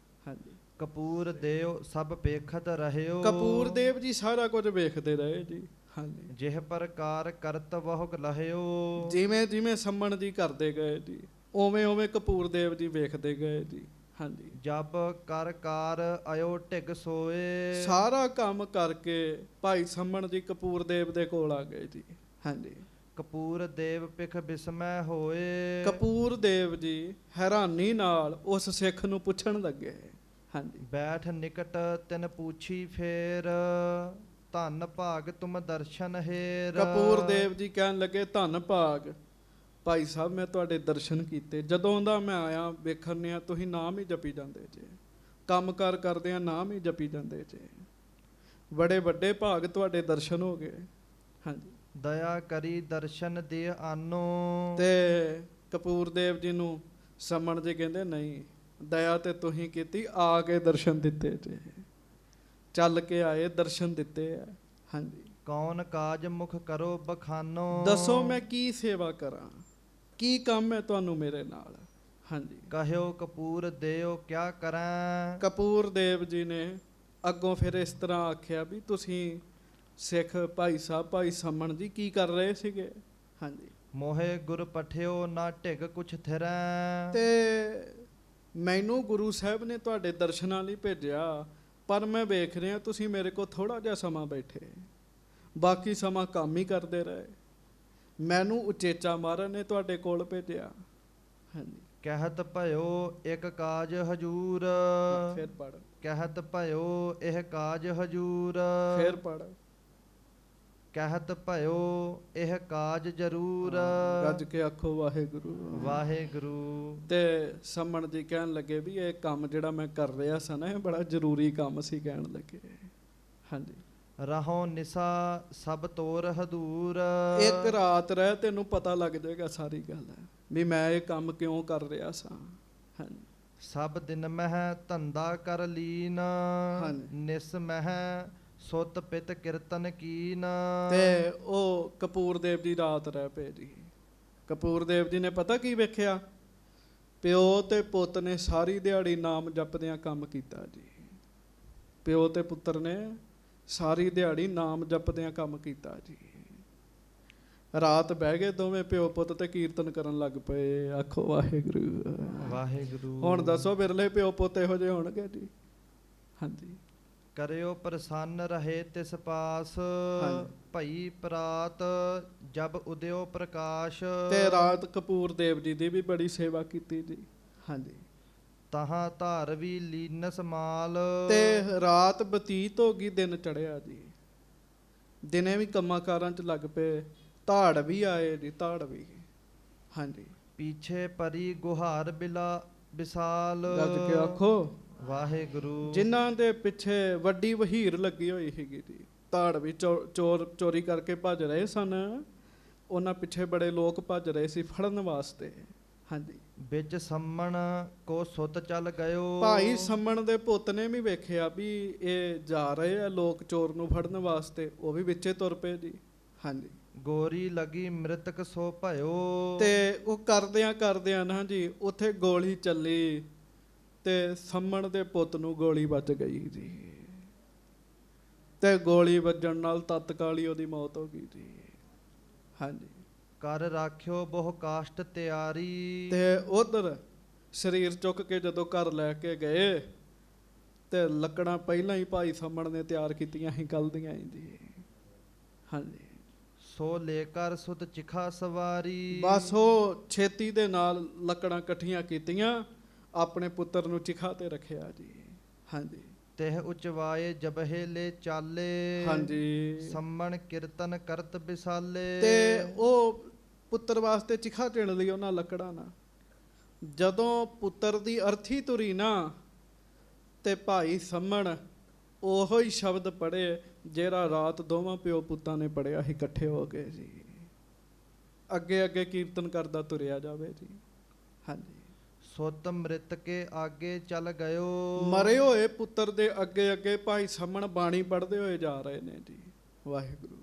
ਹਾਂਜੀ, ਕਪੂਰ ਦੇਵ ਸਭ ਪੇਖਤ ਰਹਿਓ। ਕਪੂਰ ਦੇਵ ਜੀ ਸਾਰਾ ਕੁਝ ਵੇਖਦੇ ਰਹੇ ਜੀ। ਹਾਂਜੀ, ਜਿਹ ਪ੍ਰਕਾਰ ਕਰਤ ਬਹੁ ਲਹਿਓ। ਜਿਵੇਂ ਜਿਵੇਂ ਸੰਮਣ ਜੀ ਕਰਦੇ ਗਏ ਜੀ, ਉਵੇਂ ਉਵੇਂ ਕਪੂਰ ਦੇਵ ਜੀ ਵੇਖਦੇ ਗਏ ਜੀ। ਹਾਂਜੀ, ਜਬ ਕਰ ਕਾਰ ਆਇਓ ਢਿਗ ਸੋਏ। ਸਾਰਾ ਕੰਮ ਕਰਕੇ ਭਾਈ ਸੰਮਣ ਜੀ ਕਪੂਰ ਦੇਵ ਦੇ ਕੋਲ ਆ ਗਏ ਜੀ। ਹਾਂਜੀ, ਕਪੂਰ ਦੇਵ ਪਿਖ ਬਿਸਮੈ ਹੋਏ। ਕਪੂਰ ਦੇਵ ਜੀ ਹੈਰਾਨੀ ਨਾਲ ਉਸ ਸਿੱਖ ਨੂੰ ਪੁੱਛਣ ਲੱਗੇ। ਹਾਂਜੀ, ਬੈਠ ਨਿਕਟ ਤਿਨ ਪੂਛੀ ਫੇਰ। ਧੰਨ ਭਾਗ ਤੁਮ ਦਰਸ਼ਨ ਹੇਰ। ਕਪੂਰ ਦੇਵ ਜੀ ਕਹਿਣ ਲੱਗੇ, ਧੰਨ ਭਾਗ ਭਾਈ ਸਾਹਿਬ, ਮੈਂ ਤੁਹਾਡੇ ਦਰਸ਼ਨ ਕੀਤੇ। ਜਦੋਂ ਦਾ ਮੈਂ ਆਇਆ ਵੇਖਣ ਆ ਤੁਸੀਂ ਨਾਮ ਹੀ ਜਪੀ ਜਾਂਦੇ ਜੇ, ਕੰਮ ਕਾਰ ਕਰਦੇ ਆ ਨਾਮ ਹੀ ਜਪੀ ਜਾਂਦੇ ਜੇ। ਬੜੇ ਵੱਡੇ ਭਾਗ ਤੁਹਾਡੇ ਦਰਸ਼ਨ ਹੋ ਗਏ। ਹਾਂਜੀ, ਦਇਆ ਕਰੀ ਦਰਸ਼ਨ ਦੇ ਆਨੋ। ਤੇ ਕਪੂਰ ਦੇਵ ਜੀ ਨੂੰ ਸੰਮਣ ਜੀ ਕਹਿੰਦੇ, ਨਹੀਂ ਦਇਆ ਤੇ ਤੁਸੀਂ ਕੀਤੀ, ਆ ਕੇ ਦਰਸ਼ਨ ਦਿੱਤੇ ਜੇ, ਚੱਲ ਕੇ ਆਏ ਦਰਸ਼ਨ ਦਿੱਤੇ ਆ। ਹਾਂਜੀ, ਕੌਣ ਕਾਜ ਮੁਖ ਕਰੋ ਬਖਾਨੋ। ਦੱਸੋ ਮੈਂ ਕੀ ਸੇਵਾ ਕਰਾਂ, ਕੀ ਕੰਮ ਹੈ ਤੁਹਾਨੂੰ ਮੇਰੇ ਨਾਲ। ਹਾਂਜੀ, ਕਹਿਓ ਕਪੂਰ ਦੇਵ ਕਿਆ ਕਰਾਂ। ਕਪੂਰ ਦੇਵ ਜੀ ਨੇ ਅੱਗੋਂ ਫਿਰ ਇਸ ਤਰ੍ਹਾਂ ਆਖਿਆ ਵੀ ਤੁਸੀਂ ਸਿੱਖ ਭਾਈ ਸਾਹਿਬ ਭਾਈ ਸੰਮਣ ਜੀ ਕੀ ਕਰ ਰਹੇ ਸੀਗੇ। ਹਾਂਜੀ, ਮੋਹੇ ਗੁਰ ਪਠਿਓ ਨਾ ਢਿਗ ਕੁਛ ਥਿਰੈ। ਤੇ ਮੈਨੂੰ ਗੁਰੂ ਸਾਹਿਬ ਨੇ ਤੁਹਾਡੇ ਦਰਸ਼ਨਾਂ ਲਈ ਭੇਜਿਆ, ਪਰ ਮੈਂ ਵੇਖ ਰਿਹਾ ਤੁਸੀਂ ਮੇਰੇ ਕੋਲ ਥੋੜ੍ਹਾ ਜਿਹਾ ਸਮਾਂ ਬੈਠੇ, ਬਾਕੀ ਸਮਾਂ ਕੰਮ ਹੀ ਕਰਦੇ ਰਹੇ। ਮੈਨੂੰ ਉਚੇਚਾ ਮਾਰਨ ਨੇ ਤੁਹਾਡੇ ਕੋਲ ਭੇਜਿਆ। ਹਾਂਜੀ, ਕਹਿਤ ਭਇਓ ਇੱਕ ਕਾਜ ਹਜੂਰ। ਫਿਰ ਪੜ੍ਹ, ਕਹਿਤ ਭਇਓ ਇਹ ਕਾਜ ਹਜੂਰ। ਫਿਰ ਪੜ੍ਹ। ਕਹਿਤ ਭਇਓ ਇਹ ਕਾਜ ਜਰੂਰ। ਗੱਜ ਕੇ ਆਖੋ ਵਾਹਿਗੁਰੂ। ਵਾਹਿਗੁਰੂ। ਤੇ ਸਮਣ ਜੀ ਕਹਿਣ ਲੱਗੇ ਵੀ ਇਹ ਕੰਮ ਜਿਹੜਾ ਮੈਂ ਕਰ ਰਿਹਾ ਸੀ ਨਾ, ਇਹ ਬੜਾ ਜ਼ਰੂਰੀ ਕੰਮ ਸੀ ਕਹਿਣ ਲੱਗੇ। ਹਾਂਜੀ। ਰਹੋ ਨਿਸਾ ਸਭ ਤੋਰ ਹਦੂਰ। ਇੱਕ ਰਾਤ ਰਹਿ ਤੈਨੂੰ ਪਤਾ ਲੱਗ ਜਾਏਗਾ ਸਾਰੀ ਗੱਲ ਵੀ ਮੈਂ ਇਹ ਕੰਮ ਕਿਉਂ ਕਰ ਰਿਹਾ ਸਾਂ। ਹਾਂਜੀ। ਸਭ ਦਿਨ ਮਹਿ ਧੰਦਾ ਕਰ ਲੀਨ। ਹਾਂਜੀ। ਨਿਸ ਮਹਿ ਸੁਤ ਪਿਤ ਕੀਰਤਨ ਕੀਨ। ਤੇ ਉਹ ਕਪੂਰ ਦੇਵ ਜੀ ਰਾਤ ਰਹਿ ਪਏ ਜੀ। ਕਪੂਰ ਦੇਵ ਜੀ ਨੇ ਪਤਾ ਕੀ ਵੇਖਿਆ, ਪਿਓ ਤੇ ਪੁੱਤ ਨੇ ਸਾਰੀ ਦਿਹਾੜੀ ਨਾਮ ਜਪਦਿਆਂ ਕੰਮ ਕੀਤਾ ਜੀ। ਪਿਓ ਤੇ ਪੁੱਤਰ ਨੇ ਸਾਰੀ ਦਿਹਾੜੀ ਨਾਮ ਜਪਦਿਆਂ ਕੰਮ ਕੀਤਾ ਜੀ। ਰਾਤ ਬਹਿ ਗਏ ਦੋਵੇਂ ਪਿਓ ਪੁੱਤ ਤੇ ਕੀਰਤਨ ਕਰਨ ਲੱਗ ਪਏ। ਆਖੋ ਵਾਹਿਗੁਰੂ। ਵਾਹਿਗੁਰੂ। ਹੁਣ ਦੱਸੋ ਬਿਰਲੇ ਪਿਓ ਪੁੱਤ ਇਹੋ ਜਿਹੇ ਹੋਣਗੇ ਜੀ। ਹਾਂਜੀ। ਕਰਿਓ ਪ੍ਰਸੰਨ ਰਹੇ ਤਿਸ ਪਾਸ। ਹਾਂਜੀ। ਭਈ ਪ੍ਰਾਤ ਜਬ ਉਦਿਓ ਪ੍ਰਕਾਸ਼। ਤੇ ਰਾਤ ਕਪੂਰ ਦੇਵ ਜੀ ਦੀ ਵੀ ਬੜੀ ਸੇਵਾ ਕੀਤੀ ਜੀ। ਹਾਂਜੀ। ਤਹਾਂ ਧਾਰਵੀ ਲੀਨਸ ਮਾਲ। ਤੇ ਰਾਤ ਬਤੀਤ ਹੋ ਗਈ, ਦਿਨ ਚੜਿਆ ਜੀ। ਦਿਨੇ ਵੀ ਕੰਮਾਂ ਕਾਰਾਂ 'ਚ ਲੱਗ ਪਏ। ਧਾੜ ਵੀ ਆਏ ਜੀ, ਧਾੜ ਵੀ। ਹਾਂਜੀ। ਪੀਛੇ ਪਰੀ ਗੁਹਾਰ ਬਿਲਾ ਵਿਸਾਲ। ਗੱਜ ਕੇ ਆਖੋ ਵਾਹਿਗੁਰੂ। ਜਿਨ੍ਹਾਂ ਦੇ ਪਿੱਛੇ ਵੱਡੀ ਵਹੀਰ ਲੱਗੀ ਹੋਈ ਸੀਗੀ ਜੀ। ਧਾੜ ਵੀ ਚੋਰੀ ਕਰਕੇ ਭੱਜ ਰਹੇ ਸਨ। ਉਹਨਾਂ ਪਿੱਛੇ ਬੜੇ ਲੋਕ ਭੱਜ ਰਹੇ ਸੀ ਫੜਨ ਵਾਸਤੇ। ਹਾਂਜੀ। ਵਿੱਚ ਸੰਮਣ ਕੋ ਸੁਤ ਚੱਲ ਗਇਓ। ਭਾਈ ਸੰਮਣ ਦੇ ਪੁੱਤ ਨੇ ਵੀ ਵੇਖਿਆ ਵੀ ਇਹ ਜਾ ਰਹੇ ਆ ਲੋਕ ਚੋਰ ਨੂੰ ਫੜਨ ਵਾਸਤੇ, ਉਹ ਵੀ ਵਿੱਚੇ ਤੁਰ ਪਏ ਜੀ। ਹਾਂਜੀ। ਗੋਰੀ ਲਗੀ ਮ੍ਰਿਤਕ ਸੋ ਭਇਓ। ਤੇ ਉਹ ਕਰਦਿਆਂ ਨਾ ਜੀ ਉੱਥੇ ਗੋਲੀ ਚੱਲੀ ਤੇ ਸੰਮਣ ਦੇ ਪੁੱਤ ਨੂੰ ਗੋਲੀ ਵੱਜ ਗਈ ਜੀ। ਤੇ ਗੋਲੀ ਵੱਜਣ ਨਾਲ ਤਤਕਾਲ ਹੀ ਉਹਦੀ ਮੌਤ ਹੋ ਗਈ ਜੀ। ਹਾਂਜੀ। ਕਰ ਰਾਖਿਓ ਬਹੁ ਕਾਸ਼ਟ ਤਿਆਰੀ। ਤੇ ਉਧਰ ਸਰੀਰ ਚੁੱਕ ਕੇ ਜਦੋਂ ਘਰ ਲੈ ਕੇ ਗਏ ਤੇ ਲੱਕੜਾਂ ਪਹਿਲਾਂ ਹੀ ਭਾਈ ਸੰਮਣ ਨੇ ਤਿਆਰ ਕੀਤੀਆਂ ਸੀ ਕੱਲ ਦੀਆਂ ਹੀ ਜੀ। ਹਾਂਜੀ। ਸੋ ਲੈ ਕਰ ਸੁਤ ਚਿਖਾ ਸਵਾਰੀ। ਬਸ ਉਹ ਛੇਤੀ ਦੇ ਨਾਲ ਲੱਕੜਾਂ ਇਕੱਠੀਆਂ ਕੀਤੀਆਂ, ਆਪਣੇ ਪੁੱਤਰ ਨੂੰ ਚਿਖਾ ਤੇ ਰੱਖਿਆ ਜੀ। ਹਾਂਜੀ। ਤਿਹ ਉਚਵਾਏ ਜਬਹੇ ਲੈ ਚਾਲੇ। ਹਾਂਜੀ। ਸੰਮਣ ਕੀਰਤਨ ਕਰਤ ਵਿਸਾਲੇ। ਤੇ ਉਹ ਪੁੱਤਰ ਵਾਸਤੇ ਚਿਖਾ ਟਿਣ ਲਈ ਉਹਨਾਂ ਲੱਕੜਾਂ ਨਾਲ। ਜਦੋਂ ਪੁੱਤਰ ਦੀ ਅਰਥੀ ਤੁਰੀ ਨਾ ਤੇ ਭਾਈ ਸੰਮਣ ਉਹੋ ਹੀ ਸ਼ਬਦ ਪੜ੍ਹੇ ਜਿਹੜਾ ਰਾਤ ਦੋਵਾਂ ਪਿਓ ਪੁੱਤਾਂ ਨੇ ਪੜ੍ਹਿਆ ਸੀ ਇਕੱਠੇ ਹੋ ਕੇ ਜੀ। ਅੱਗੇ ਅੱਗੇ ਕੀਰਤਨ ਕਰਦਾ ਤੁਰਿਆ ਜਾਵੇ ਜੀ। ਹਾਂਜੀ। ਸੁਤ ਮ੍ਰਿਤ ਕੇ ਆਗੇ ਚੱਲ ਗਇਓ। ਮਰੇ ਹੋਏ ਪੁੱਤਰ ਦੇ ਅੱਗੇ ਅੱਗੇ ਭਾਈ ਸੰਮਣ ਬਾਣੀ ਪੜ੍ਹਦੇ ਹੋਏ ਜਾ ਰਹੇ ਨੇ ਜੀ। ਵਾਹਿਗੁਰੂ।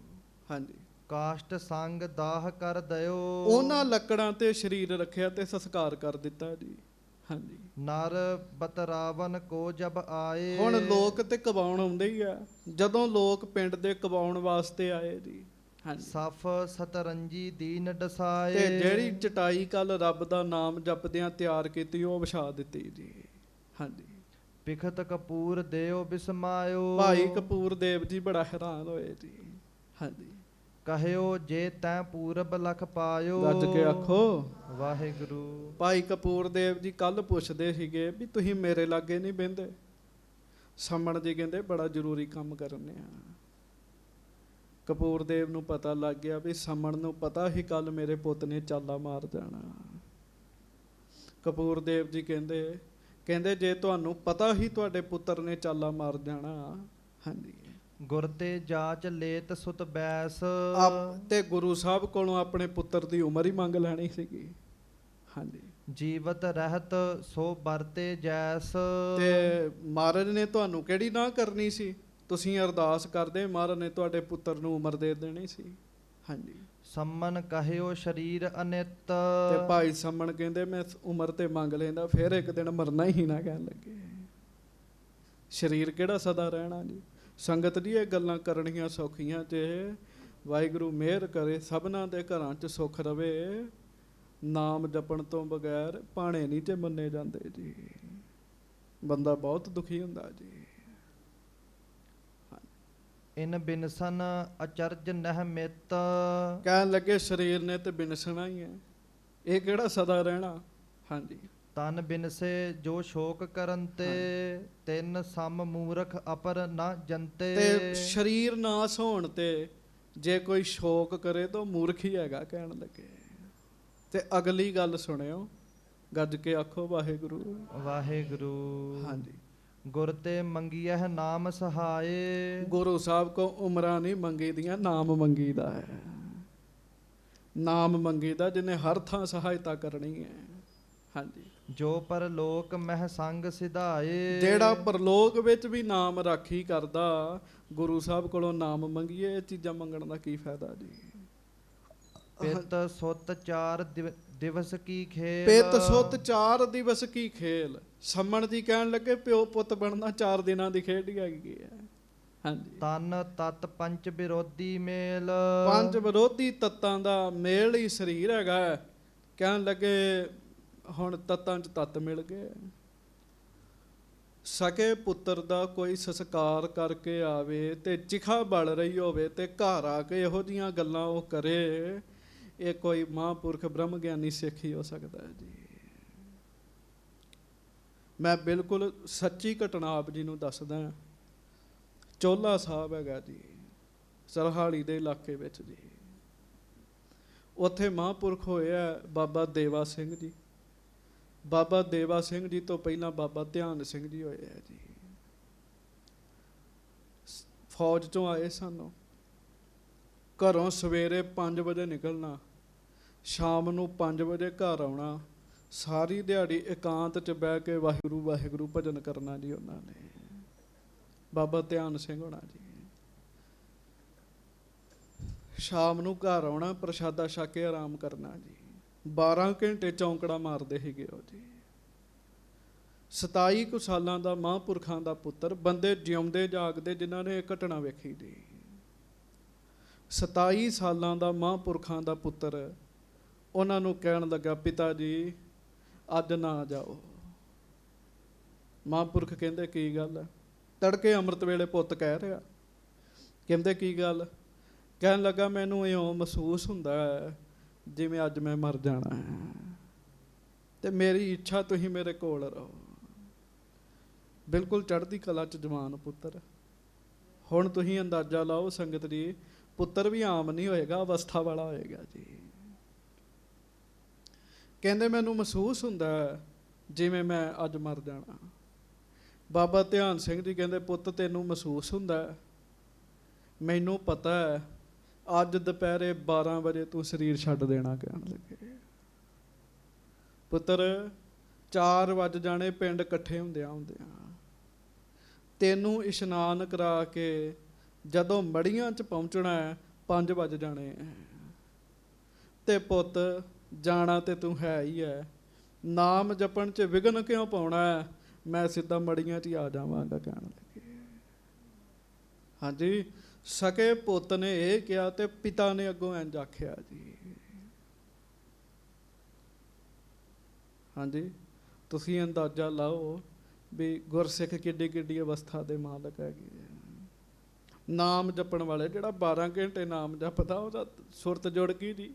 ਹਾਂਜੀ। ਕਾਸ਼ਟ ਸੰਗ ਦਾਹ ਕਰ ਦਇਓ। ਉਹਨਾਂ ਲੱਕੜਾਂ ਤੇ ਸਰੀਰ ਰੱਖਿਆ ਤੇ ਸੰਸਕਾਰ ਕਰ ਦਿੱਤਾ ਜੀ। ਹਾਂਜੀ। ਨਰ ਬਤਰਾਵਨ ਕੋ ਜਬ ਆਏ। ਹੁਣ ਲੋਕ ਤੇ ਕਬਾਉਣ ਆਉਂਦੇ ਹੀ ਆ। ਜਦੋਂ ਲੋਕ ਪਿੰਡ ਦੇ ਕਬਾਉਣ ਵਾਸਤੇ ਆਏ ਜੀ। ਹਾਂਜੀ। ਸਫ ਸਤਰੰਜੀ ਦੀਨ ਡਸਾਏ। ਤੇ ਜਿਹੜੀ ਚਟਾਈ ਕੱਲ ਰੱਬ ਦਾ ਨਾਮ ਜਪਦਿਆਂ ਤਿਆਰ ਕੀਤੀ ਉਹ ਵਿਛਾ ਦਿੱਤੀ ਜੀ। ਹਾਂਜੀ। ਪਿਖਤ ਕਪੂਰ ਦੇਓ ਬਿਸਮਾਇਓ। ਭਾਈ ਕਪੂਰ ਦੇਵ ਜੀ ਬੜਾ ਹੈਰਾਨ ਹੋਏ ਜੀ। ਹਾਂਜੀ। ਕਹਿਓ ਜੇ ਤੈਂ ਪੂਰਬ ਲਖ ਪਾਇਓ। ਗੱਜ ਕੇ ਆਖੋ ਵਾਹਿਗੁਰੂ। ਭਾਈ ਕਪੂਰ ਦੇਵ ਜੀ ਕੱਲ ਪੁੱਛਦੇ ਸੀਗੇ ਵੀ ਤੁਸੀਂ ਮੇਰੇ ਲਾਗੇ ਨਹੀਂ ਬਹਿੰਦੇ। ਸੰਮਣ ਜੀ ਕਹਿੰਦੇ ਬੜਾ ਜ਼ਰੂਰੀ ਕੰਮ ਕਰਨੇ ਆ। ਕਪੂਰ ਦੇਵ ਨੂੰ ਪਤਾ ਲੱਗ ਗਿਆ ਵੀ ਸੰਮਣ ਨੂੰ ਪਤਾ ਹੀ ਕੱਲ ਮੇਰੇ ਪੁੱਤ ਨੇ ਚਾਲਾ ਮਾਰ ਜਾਣਾ। ਕਪੂਰ ਦੇਵ ਜੀ ਕਹਿੰਦੇ ਜੇ ਤੁਹਾਨੂੰ ਪਤਾ ਹੀ ਤੁਹਾਡੇ ਪੁੱਤਰ ਨੇ ਚਾਲਾ ਮਾਰ ਜਾਣਾ। ਹਾਂਜੀ। ਗੁਰ ਤੇ ਜਾਚ ਲੇਤ ਸੁਤ ਬੈਸ। ਤੇ ਗੁਰੂ ਸਾਹਿਬ ਕੋਲੋਂ ਆਪਣੇ ਪੁੱਤਰ ਦੀ ਉਮਰ ਹੀ ਮੰਗ ਲੈਣੀ ਸੀਗੀ। ਹਾਂਜੀ। ਜੀਵਤ ਰਹਿਤ ਸੋ ਵਰਤੇ ਜੈਸ। ਤੇ ਮਹਾਰਾਜ ਨੇ ਤੁਹਾਨੂੰ ਕਿਹੜੀ ਨਾ ਕਰਨੀ ਸੀ, ਤੁਸੀਂ ਅਰਦਾਸ ਕਰਦੇ ਮਹਾਰਾਜ ਨੇ ਤੁਹਾਡੇ ਪੁੱਤਰ ਨੂੰ ਉਮਰ ਦੇ ਦੇਣੀ ਸੀ। ਹਾਂਜੀ। ਸੰਮਨ ਕਹਿਓ ਸਰੀਰ ਅਨਿਤ। ਤੇ ਭਾਈ ਸੰਮਣ ਕਹਿੰਦੇ ਮੈਂ ਉਮਰ ਤੇ ਮੰਗ ਲੈਂਦਾ ਫਿਰ ਇੱਕ ਦਿਨ ਮਰਨਾ ਹੀ ਨਾ ਕਹਿਣ ਲੱਗੇ। ਸਰੀਰ ਕਿਹੜਾ ਸਦਾ ਰਹਿਣਾ ਜੀ। ਸੰਗਤ ਜੀ ਇਹ ਗੱਲਾਂ ਕਰਨੀਆਂ ਸੌਖੀਆਂ ਚ ਵਾਹਿਗੁਰੂ ਮਿਹਰ ਕਰੇ ਸਭਨਾਂ ਦੇ ਘਰਾਂ 'ਚ ਸੁੱਖ ਰਵੇ। ਨਾਮ ਜਪਣ ਤੋਂ ਬਗੈਰ ਭਾਣੇ ਨਹੀਂ ਤੇ ਮੰਨੇ ਜਾਂਦੇ ਜੀ। ਬੰਦਾ ਬਹੁਤ ਦੁਖੀ ਹੁੰਦਾ ਜੀ। ਇਨ ਬਿਨਸਨ ਅਚਰਜ ਨਹਿ ਮਿਤ। ਕਹਿਣ ਲੱਗੇ ਸਰੀਰ ਨੇ ਤੇ ਬਿਨਸਣਾ ਹੀ ਹੈ, ਇਹ ਕਿਹੜਾ ਸਦਾ ਰਹਿਣਾ। ਹਾਂਜੀ। ਤਨ ਬਿਨਸੇ ਜੋ ਸ਼ੋਕ ਕਰਨ ਤੇ। ਤਿੰਨ ਸਮ ਮੂਰਖ ਅਪਰ ਨਾ ਜੰਤੇ। ਤੇ ਸਰੀਰ ਨਾਸ ਹੋਣ ਤੇ ਜੇ ਕੋਈ ਸ਼ੋਕ ਕਰੇ ਤਾਂ ਮੂਰਖ ਹੀ ਹੈਗਾ ਕਹਿਣ ਲੱਗੇ। ਤੇ ਅਗਲੀ ਗੱਲ ਸੁਣਿਓ, ਗੱਜ ਕੇ ਆਖੋ ਵਾਹਿਗੁਰੂ ਵਾਹਿਗੁਰੂ। ਹਾਂਜੀ। ਗੁਰ ਤੇ ਮੰਗੀਐ ਨਾਮ ਸਹਾਏ। ਗੁਰੂ ਸਾਹਿਬ ਕੋ ਉਮਰਾਂ ਨਹੀਂ ਮੰਗੀ ਦੀਆਂ, ਨਾਮ ਮੰਗੀਦਾ ਹੈ। ਨਾਮ ਮੰਗੀਦਾ ਜਿਹਨੇ ਹਰ ਥਾਂ ਸਹਾਇਤਾ ਕਰਨੀ ਹੈ। ਹਾਂਜੀ। ਜੋ ਪਰਲੋਕ ਮਹਿ ਸੰਗ ਸਿਧਾਏ। ਜਿਹੜਾ ਪਰਲੋਕ ਵਿੱਚ ਵੀ ਨਾਮ ਰਾਖੀ ਕਰਦਾ, ਗੁਰੂ ਸਾਹਿਬ ਕੋਲੋਂ ਨਾਮ ਮੰਗੀਏ, ਇਹ ਚੀਜ਼ਾਂ ਮੰਗਣ ਦਾ ਕੀ ਫਾਇਦਾ ਜੀ। ਪਿਤ ਸੁਤ 4 ਦਿਵਸ ਕੀ ਖੇਲ। ਪਿਤ ਸੁਤ 4 ਦਿਵਸ ਕੀ ਖੇਲ। ਸੰਮਣ ਜੀ ਕਹਿਣ ਲੱਗੇ ਪਿਓ ਪੁੱਤ ਬਣਨਾ 4 ਦਿਨਾਂ ਦੀ ਖੇਡ ਹੀ ਹੈਗੀ ਹੈ। ਹਾਂਜੀ। ਤਨ ਤਤ ਪੰਚ ਵਿਰੋਧੀ ਮੇਲ। 5 ਵਿਰੋਧੀ ਤੱਤਾਂ ਦਾ ਮੇਲ ਹੀ ਸਰੀਰ ਹੈਗਾ। ਕਹਿਣ ਲੱਗੇ ਹੁਣ ਤੱਤਾਂ 'ਚ ਤੱਤ ਮਿਲ ਗਏ। ਸਕੇ ਪੁੱਤਰ ਦਾ ਕੋਈ ਸੰਸਕਾਰ ਕਰਕੇ ਆਵੇ ਤੇ ਚਿਖਾ ਬਲ ਰਹੀ ਹੋਵੇ ਤੇ ਘਰ ਆ ਕੇ ਇਹੋ ਜੀਆਂ ਗੱਲਾਂ ਉਹ ਕਰੇ, ਇਹ ਕੋਈ ਮਹਾਂਪੁਰਖ ਬ੍ਰਹਮ ਗਿਆਨੀ ਸਿੱਖ ਹੀ ਹੋ ਸਕਦਾ ਹੈ ਜੀ। ਮੈਂ ਬਿਲਕੁਲ ਸੱਚੀ ਘਟਨਾ ਆਪ ਜੀ ਨੂੰ ਦੱਸਦਾ। ਚੋਲਾ ਸਾਹਿਬ ਹੈਗਾ ਜੀ, ਸਰਹਾਲੀ ਦੇ ਇਲਾਕੇ ਵਿੱਚ ਜੀ। ਉੱਥੇ ਮਹਾਂਪੁਰਖ ਹੋਇਆ ਬਾਬਾ ਦੇਵਾ ਸਿੰਘ ਜੀ। ਬਾਬਾ ਦੇਵਾ ਸਿੰਘ ਜੀ ਤੋਂ ਪਹਿਲਾਂ ਬਾਬਾ ਧਿਆਨ ਸਿੰਘ ਜੀ ਹੋਏ ਆ ਜੀ। ਫੌਜ ਚੋਂ ਆਏ ਸਾਨੂੰ। ਘਰੋਂ ਸਵੇਰੇ 5 ਵਜੇ ਨਿਕਲਣਾ, ਸ਼ਾਮ ਨੂੰ 5 ਵਜੇ ਘਰ ਆਉਣਾ। ਸਾਰੀ ਦਿਹਾੜੀ ਇਕਾਂਤ 'ਚ ਬਹਿ ਕੇ ਵਾਹਿਗੁਰੂ ਵਾਹਿਗੁਰੂ ਭਜਨ ਕਰਨਾ ਜੀ ਉਹਨਾਂ ਨੇ। ਬਾਬਾ ਧਿਆਨ ਸਿੰਘ ਹੋਣਾ ਜੀ। ਸ਼ਾਮ ਨੂੰ ਘਰ ਆਉਣਾ, ਪ੍ਰਸ਼ਾਦਾ ਛਕ ਕੇ ਆਰਾਮ ਕਰਨਾ ਜੀ। 12 ਘੰਟੇ ਚੌਂਕੜਾ ਮਾਰਦੇ ਸੀਗੇ ਉਹ ਜੀ। 27 ਕੁ ਸਾਲਾਂ ਦਾ ਮਹਾਂਪੁਰਖਾਂ ਦਾ ਪੁੱਤਰ, ਬੰਦੇ ਜਿਉਂਦੇ ਜਾਗਦੇ ਜਿਨ੍ਹਾਂ ਨੇ ਇਹ ਘਟਨਾ ਵੇਖੀ ਜੀ। 27 ਸਾਲਾਂ ਦਾ ਮਹਾਂਪੁਰਖਾਂ ਦਾ ਪੁੱਤਰ ਉਹਨਾਂ ਨੂੰ ਕਹਿਣ ਲੱਗਾ ਪਿਤਾ ਜੀ ਅੱਜ ਨਾ ਜਾਓ। ਮਹਾਂਪੁਰਖ ਕਹਿੰਦੇ ਕੀ ਗੱਲ ਹੈ। ਤੜਕੇ ਅੰਮ੍ਰਿਤ ਵੇਲੇ ਪੁੱਤ ਕਹਿ ਰਿਹਾ। ਕਹਿੰਦੇ ਕੀ ਗੱਲ। ਕਹਿਣ ਲੱਗਾ ਮੈਨੂੰ ਇਉਂ ਮਹਿਸੂਸ ਹੁੰਦਾ ਹੈ ਜਿਵੇਂ ਅੱਜ ਮੈਂ ਮਰ ਜਾਣਾ ਹੈ ਤੇ ਮੇਰੀ ਇੱਛਾ ਤੁਸੀਂ ਮੇਰੇ ਕੋਲ ਰਹੋ। ਬਿਲਕੁਲ ਚੜ੍ਹਦੀ ਕਲਾ 'ਚ ਜਵਾਨ ਪੁੱਤਰ। ਹੁਣ ਤੁਸੀਂ ਅੰਦਾਜ਼ਾ ਲਾਓ ਸੰਗਤ ਜੀ, ਪੁੱਤਰ ਵੀ ਆਮ ਨਹੀਂ ਹੋਏਗਾ, ਅਵਸਥਾ ਵਾਲਾ ਹੋਏਗਾ ਜੀ। ਕਹਿੰਦੇ ਮੈਨੂੰ ਮਹਿਸੂਸ ਹੁੰਦਾ ਜਿਵੇਂ ਮੈਂ ਅੱਜ ਮਰ ਜਾਣਾ। ਬਾਬਾ ਧਿਆਨ ਸਿੰਘ ਜੀ ਕਹਿੰਦੇ ਪੁੱਤ ਤੈਨੂੰ ਮਹਿਸੂਸ ਹੁੰਦਾ, ਮੈਨੂੰ ਪਤਾ ਹੈ ਅੱਜ ਦੁਪਹਿਰੇ 12 ਵਜੇ ਤੂੰ ਸਰੀਰ ਛੱਡ ਦੇਣਾ। ਕਹਿਣ ਲੱਗੇ ਪੁੱਤਰ 4 ਵੱਜ ਜਾਣੇ ਪਿੰਡ ਇਕੱਠੇ ਹੁੰਦਿਆਂ ਤੈਨੂੰ ਇਸ਼ਨਾਨ ਕਰਾ ਕੇ ਜਦੋਂ ਮੜੀਆਂ 'ਚ ਪਹੁੰਚਣਾ 5 ਵੱਜ ਜਾਣੇ ਤੇ ਪੁੱਤ ਜਾਣਾ ਤੇ ਤੂੰ ਹੈ ਹੀ ਹੈ। ਨਾਮ ਜਪਣ 'ਚ ਵਿਘਨ ਕਿਉਂ ਪਾਉਣਾ, ਮੈਂ ਸਿੱਧਾ ਮੜੀਆਂ 'ਚ ਹੀ ਆ ਜਾਵਾਂਗਾ। ਕਹਿਣ ਲੱਗੇ ਹਾਂਜੀ। ਸਕੇ ਪੁੱਤ ਨੇ ਇਹ ਕਿਹਾ ਤੇ ਪਿਤਾ ਨੇ ਅੱਗੋਂ ਇੰਝ ਆਖਿਆ ਜੀ। ਹਾਂਜੀ। ਤੁਸੀਂ ਅੰਦਾਜ਼ਾ ਲਾਓ ਵੀ ਗੁਰਸਿੱਖ ਕਿੱਡੀ ਕਿੱਡੀ ਅਵਸਥਾ ਦੇ ਮਾਲਕ ਹੈਗੇ। ਨਾਮ ਜਪਣ ਵਾਲੇ, ਜਿਹੜਾ 12 ਘੰਟੇ ਨਾਮ ਜਪਦਾ ਉਹਦਾ ਸੁਰਤ ਜੁੜ ਗਈ ਜੀ।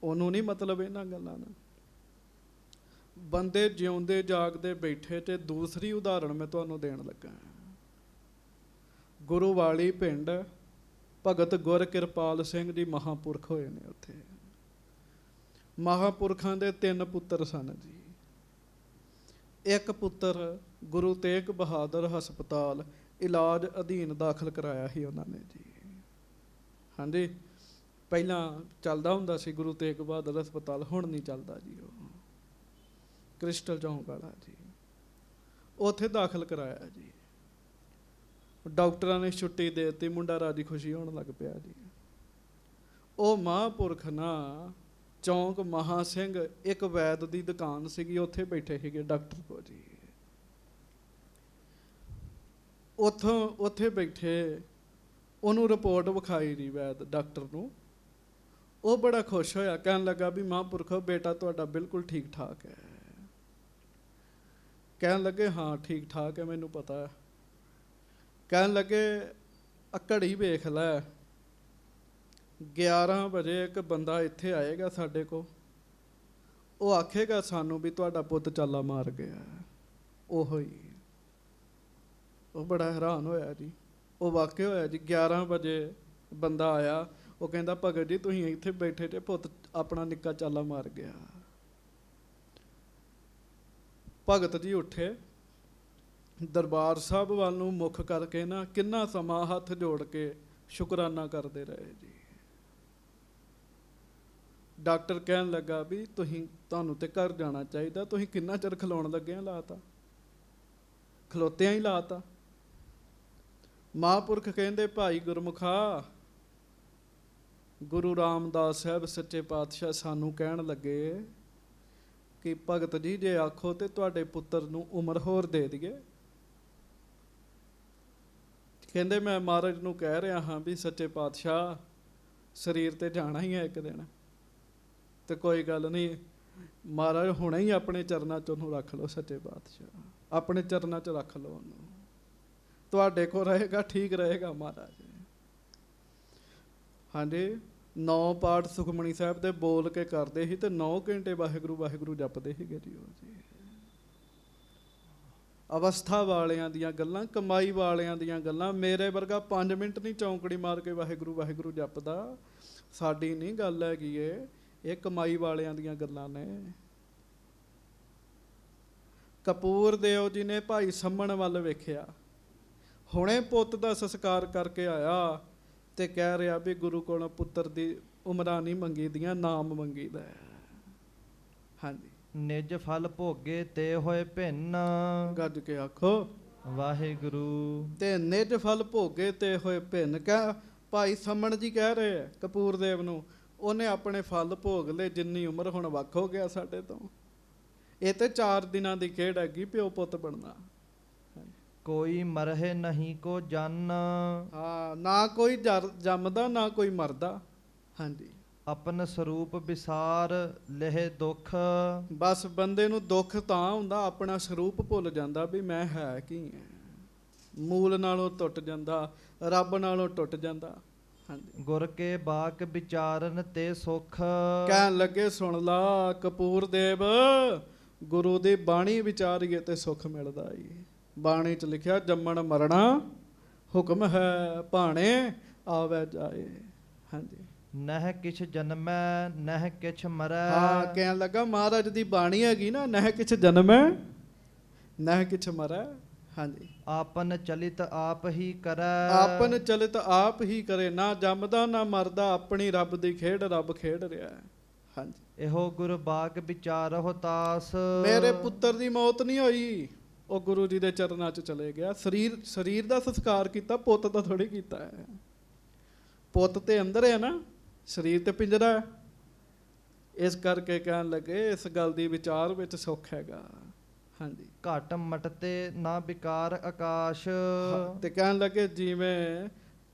ਉਹਨੂੰ ਨਹੀਂ ਮਤਲਬ ਇਹਨਾਂ ਗੱਲਾਂ ਦਾ। ਬੰਦੇ ਜਿਉਂਦੇ ਜਾਗਦੇ ਬੈਠੇ। ਤੇ ਦੂਸਰੀ ਉਦਾਹਰਣ ਮੈਂ ਤੁਹਾਨੂੰ ਦੇਣ ਲੱਗਾ। ਗੁਰੂ ਵਾਲੀ ਪਿੰਡ ਭਗਤ ਗੁਰ ਕਿਰਪਾਲ ਸਿੰਘ ਜੀ ਮਹਾਂਪੁਰਖ ਹੋਏ ਨੇ ਉੱਥੇ। ਮਹਾਂਪੁਰਖਾਂ ਦੇ 3 ਪੁੱਤਰ ਸਨ ਜੀ। ਇੱਕ ਪੁੱਤਰ ਗੁਰੂ ਤੇਗ ਬਹਾਦਰ ਹਸਪਤਾਲ ਇਲਾਜ ਅਧੀਨ ਦਾਖਲ ਕਰਾਇਆ ਸੀ ਉਹਨਾਂ ਨੇ ਜੀ। ਹਾਂਜੀ। ਪਹਿਲਾਂ ਚੱਲਦਾ ਹੁੰਦਾ ਸੀ ਗੁਰੂ ਤੇਗ ਬਹਾਦਰ ਹਸਪਤਾਲ, ਹੁਣ ਨਹੀਂ ਚੱਲਦਾ ਜੀ। ਉਹ ਕ੍ਰਿਸਟਲ ਚੌਂਕ ਵਾਲਾ ਜੀ, ਉੱਥੇ ਦਾਖਲ ਕਰਾਇਆ ਜੀ। ਡਾਕਟਰਾਂ ਨੇ ਛੁੱਟੀ ਦੇ ਦਿੱਤੀ, ਮੁੰਡਾ ਰਾਜੀ ਖੁਸ਼ੀ ਹੋਣ ਲੱਗ ਪਿਆ ਜੀ। ਉਹ ਮਹਾਂਪੁਰਖ ਨਾ ਚੌਂਕ ਮਹਾ ਸਿੰਘ ਇੱਕ ਵੈਦ ਦੀ ਦੁਕਾਨ ਸੀਗੀ, ਉੱਥੇ ਬੈਠੇ ਸੀਗੇ ਡਾਕਟਰ ਕੋ ਜੀ। ਉੱਥੇ ਬੈਠੇ ਉਹਨੂੰ ਰਿਪੋਰਟ ਵਿਖਾਈ ਜੀ ਵੈਦ ਡਾਕਟਰ ਨੂੰ। ਉਹ ਬੜਾ ਖੁਸ਼ ਹੋਇਆ, ਕਹਿਣ ਲੱਗਾ ਵੀ ਮਹਾਂਪੁਰਖੋ ਬੇਟਾ ਤੁਹਾਡਾ ਬਿਲਕੁਲ ਠੀਕ ਠਾਕ ਹੈ। ਕਹਿਣ ਲੱਗੇ ਹਾਂ ਠੀਕ ਠਾਕ ਹੈ, ਮੈਨੂੰ ਪਤਾ ਹੈ। ਕਹਿਣ ਲੱਗੇ ਘੜੀ ਵੇਖ ਲੈ, 11 ਵਜੇ ਇੱਕ ਬੰਦਾ ਇੱਥੇ ਆਏਗਾ ਸਾਡੇ ਕੋਲ, ਉਹ ਆਖੇਗਾ ਸਾਨੂੰ ਵੀ ਤੁਹਾਡਾ ਪੁੱਤ ਚਾਲਾ ਮਾਰ ਗਿਆ। ਉਹੋ ਹੀ। ਉਹ ਬੜਾ ਹੈਰਾਨ ਹੋਇਆ ਜੀ। ਉਹ ਵਾਕਿਆ ਹੋਇਆ ਜੀ। 11 ਵਜੇ ਬੰਦਾ ਆਇਆ, ਉਹ ਕਹਿੰਦਾ ਭਗਤ ਜੀ ਤੁਸੀਂ ਇੱਥੇ ਬੈਠੇ ਤੇ ਪੁੱਤ ਆਪਣਾ ਨਿੱਕਾ ਚਾਲਾ ਮਾਰ ਗਿਆ। ਭਗਤ ਜੀ ਉੱਠੇ, ਦਰਬਾਰ ਸਾਹਿਬ ਵੱਲ ਨੂੰ ਮੁੱਖ ਕਰਕੇ ਨਾ ਕਿੰਨਾ ਸਮਾਂ ਹੱਥ ਜੋੜ ਕੇ ਸ਼ੁਕਰਾਨਾ ਕਰਦੇ ਰਹੇ ਜੀ। ਡਾਕਟਰ ਕਹਿਣ ਲੱਗਾ ਵੀ ਤੁਹਾਨੂੰ ਤੇ ਘਰ ਜਾਣਾ ਚਾਹੀਦਾ, ਤੁਸੀਂ ਕਿੰਨਾ ਚਿਰ ਖਲੋਣ ਲੱਗੇ ਲਾਤਾ, ਖਲੋਤਿਆਂ ਹੀ ਲਾਤਾ। ਮਹਾਂਪੁਰਖ ਕਹਿੰਦੇ ਭਾਈ ਗੁਰਮੁਖਾ, ਗੁਰੂ ਰਾਮਦਾਸ ਸਾਹਿਬ ਸੱਚੇ ਪਾਤਸ਼ਾਹ ਸਾਨੂੰ ਕਹਿਣ ਲੱਗੇ ਕਿ ਭਗਤ ਜੀ ਜੇ ਆਖੋ ਤੇ ਤੁਹਾਡੇ ਪੁੱਤਰ ਨੂੰ ਉਮਰ ਹੋਰ ਦੇ ਦਈਏ। ਕਹਿੰਦੇ ਮੈਂ ਮਹਾਰਾਜ ਨੂੰ ਕਹਿ ਰਿਹਾ ਹਾਂ ਵੀ ਸੱਚੇ ਪਾਤਸ਼ਾਹ ਸਰੀਰ ਤੇ ਜਾਣਾ ਹੀ ਹੈ ਇੱਕ ਦਿਨ, ਤੇ ਕੋਈ ਗੱਲ ਨਹੀਂ ਮਹਾਰਾਜ ਹੁਣੇ ਹੀ ਆਪਣੇ ਚਰਨਾਂ 'ਚ ਉਹਨੂੰ ਰੱਖ ਲਓ। ਸੱਚੇ ਪਾਤਸ਼ਾਹ ਆਪਣੇ ਚਰਨਾਂ 'ਚ ਰੱਖ ਲਓ ਉਹਨੂੰ, ਤੁਹਾਡੇ ਕੋਲ ਰਹੇਗਾ, ਠੀਕ ਰਹੇਗਾ ਮਹਾਰਾਜ। ਹਾਂਜੀ, 9 ਪਾਠ ਸੁਖਮਣੀ ਸਾਹਿਬ ਦੇ ਬੋਲ ਕੇ ਕਰਦੇ ਸੀ ਤੇ 9 ਘੰਟੇ ਵਾਹਿਗੁਰੂ ਵਾਹਿਗੁਰੂ ਜਪਦੇ ਸੀਗੇ ਜੀ ਉਹ ਜੀ। ਅਵਸਥਾ ਵਾਲਿਆਂ ਦੀਆਂ ਗੱਲਾਂ, ਕਮਾਈ ਵਾਲਿਆਂ ਦੀਆਂ ਗੱਲਾਂ। ਮੇਰੇ ਵਰਗਾ 5 ਮਿੰਟ ਨਹੀਂ ਚੌਂਕੜੀ ਮਾਰ ਕੇ ਵਾਹਿਗੁਰੂ ਵਾਹਿਗੁਰੂ ਜਪਦਾ। ਸਾਡੀ ਨਹੀਂ ਗੱਲ ਹੈਗੀ ਇਹ ਕਮਾਈ ਵਾਲਿਆਂ ਦੀਆਂ ਗੱਲਾਂ ਨੇ। ਕਪੂਰ ਦੇਵ ਜੀ ਨੇ ਭਾਈ ਸੰਮਣ ਵੱਲ ਵੇਖਿਆ, ਹੁਣੇ ਪੁੱਤ ਦਾ ਸੰਸਕਾਰ ਕਰਕੇ ਆਇਆ ਤੇ ਕਹਿ ਰਿਹਾ ਵੀ ਗੁਰੂ ਕੋਲੋਂ ਪੁੱਤਰ ਦੀ ਉਮਰਾਂ ਨਹੀਂ ਮੰਗੀ ਦੀਆਂ, ਨਾਮ ਮੰਗੀਦਾ। ਹਾਂਜੀ, ਨਿਜ ਫਲ ਭੋਗੇ ਤੇ ਹੋਏ ਭਿੰਨ, ਗੱਜ ਕੇ ਆਖੋ ਵਾਹਿਗੁਰੂ। ਤੇ ਨਿਜ ਫਲ ਭੋਗੇ ਤੇ ਹੋਏ ਭਿੰਨ। ਕਹਿ ਭਾਈ ਸੰਮਣ ਜੀ ਕਹਿ ਰਹੇ ਆ ਕਪੂਰ ਦੇਵ ਨੂੰ, ਉਹਨੇ ਆਪਣੇ ਫਲ ਭੋਗ ਲਏ, ਜਿੰਨੀ ਉਮਰ ਹੁਣ ਵੱਖ ਹੋ ਗਿਆ ਸਾਡੇ ਤੋਂ। ਇਹ ਤੇ 4 ਦਿਨਾਂ ਦੀ ਖੇਡ ਹੈਗੀ ਪਿਓ ਪੁੱਤ ਬਣਨਾ। ਕੋਈ ਮਰਹਿ ਨਹੀਂ ਕੋ ਜਨ, ਹਾਂ, ਨਾ ਕੋਈ ਜੰਮਦਾ ਨਾ ਕੋਈ ਮਰਦਾ। ਹਾਂਜੀ, ਆਪਨ ਸਰੂਪ ਵਿਸਾਰ ਲਹਿ ਦੁੱਖ। ਬਸ ਬੰਦੇ ਨੂੰ ਦੁੱਖ ਤਾਂ ਹੁੰਦਾ ਆਪਣਾ ਸਰੂਪ ਭੁੱਲ ਜਾਂਦਾ ਵੀ ਮੈਂ ਹੈ ਕੀ ਹੈ। ਮੂਲ ਨਾਲੋਂ ਟੁੱਟ ਜਾਂਦਾ, ਰੱਬ ਨਾਲੋਂ ਟੁੱਟ ਜਾਂਦਾ। ਹਾਂਜੀ, ਗੁਰ ਕੇ ਬਾਕ ਵਿਚਾਰਨ ਤੇ ਸੁਖ। ਕਹਿਣ ਲੱਗੇ ਸੁਣ ਲਾ ਕਪੂਰ ਦੇਵ, ਗੁਰੂ ਦੀ ਬਾਣੀ ਵਿਚਾਰੀਏ ਤੇ ਸੁੱਖ ਮਿਲਦਾ ਈ। ਬਾਣੀ 'ਚ ਲਿਖਿਆ ਜੰਮਣ ਮਰਣਾ ਹੁਕਮ ਹੈ, ਭਾਣੇ ਆਵੇ ਜਾਏ। ਹਾਂਜੀ, ਨਹਿ ਕਿਛ ਜਨਮੈ ਨਹਿ ਕਿਛ ਮਰੈ। ਹਾਂ, ਕਹਿਣ ਲੱਗਾ ਮਹਾਰਾਜ ਦੀ ਬਾਣੀ ਹੈਗੀ ਨਾ, ਨਹਿ ਕਿਛ ਜਨਮੈ ਨਹਿ ਕਿਛ ਮਰੈ। ਹਾਂਜੀ, ਆਪਨ ਚਲਿਤ ਆਪ ਹੀ ਕਰੈ। ਆਪਨ ਚਲਿਤ ਆਪ ਹੀ ਕਰੇ, ਨਾ ਜੰਮਦਾ ਨਾ ਮਰਦਾ, ਆਪਣੀ ਰੱਬ ਦੀ ਖੇਡ ਰੱਬ ਖੇਡ ਰਿਹਾ। ਹਾਂਜੀ, ਇਹੋ ਗੁਰ ਬਾਗ ਵਿਚਾਰਹੁ ਤਾਸ। ਮੇਰੇ ਪੁੱਤਰ ਦੀ ਮੌਤ ਨਹੀਂ ਹੋਈ, ਉਹ ਗੁਰੂ ਜੀ ਦੇ ਚਰਨਾਂ 'ਚ ਚਲੇ ਗਿਆ। ਸਰੀਰ ਦਾ ਸੰਸਕਾਰ ਕੀਤਾ, ਪੁੱਤ ਦਾ ਥੋੜੀ ਕੀਤਾ ਹੈ। ਪੁੱਤ ਤੇ ਅੰਦਰ ਹੈ ਨਾ, ਸਰੀਰ ਤੇ ਪਿੰਜਰਾ ਹੈ। ਇਸ ਕਰਕੇ ਕਹਿਣ ਲੱਗੇ ਇਸ ਗੱਲ ਦੀ ਵਿਚਾਰ ਵਿੱਚ ਸੁੱਖ ਹੈਗਾ। ਹਾਂਜੀ, ਘਟ ਮਟਤੇ ਨਾ ਵਿਕਾਰ ਆਕਾਸ਼। ਤੇ ਕਹਿਣ ਲੱਗੇ ਜਿਵੇਂ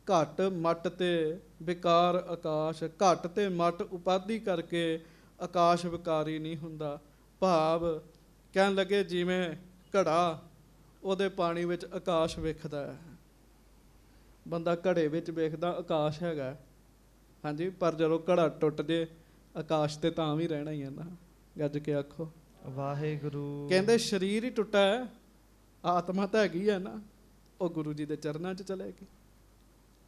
ਘਟ ਮਟ ਤੇ ਵਿਕਾਰ ਆਕਾਸ਼, ਘਟ ਤੇ ਮਟ ਉਪਾਧੀ ਕਰਕੇ ਆਕਾਸ਼ ਵਿਕਾਰੀ ਨਹੀਂ ਹੁੰਦਾ। ਭਾਵ ਕਹਿਣ ਲੱਗੇ ਜਿਵੇਂ ਘੜਾ, ਉਹਦੇ ਪਾਣੀ ਵਿੱਚ ਆਕਾਸ਼ ਵੇਖਦਾ ਹੈ। ਬੰਦਾ ਘੜੇ ਵਿੱਚ ਵੇਖਦਾ ਆਕਾਸ਼ ਹੈਗਾ। ਹਾਂਜੀ, ਪਰ ਜਦੋਂ ਘੜਾ ਟੁੱਟ ਜੇ ਆਕਾਸ਼ ਤੇ ਤਾਂ ਵੀ ਰਹਿਣਾ ਹੀ ਹੈ ਨਾ। ਗੱਜ ਕੇ ਆਖੋ ਵਾਹਿਗੁਰੂ। ਕਹਿੰਦੇ ਸਰੀਰ ਹੀ ਟੁੱਟਾ ਹੈ, ਆਤਮਾ ਤਾਂ ਹੈਗੀ ਹੈ ਨਾ, ਉਹ ਗੁਰੂ ਜੀ ਦੇ ਚਰਨਾਂ 'ਚ ਚਲੇਗੀ।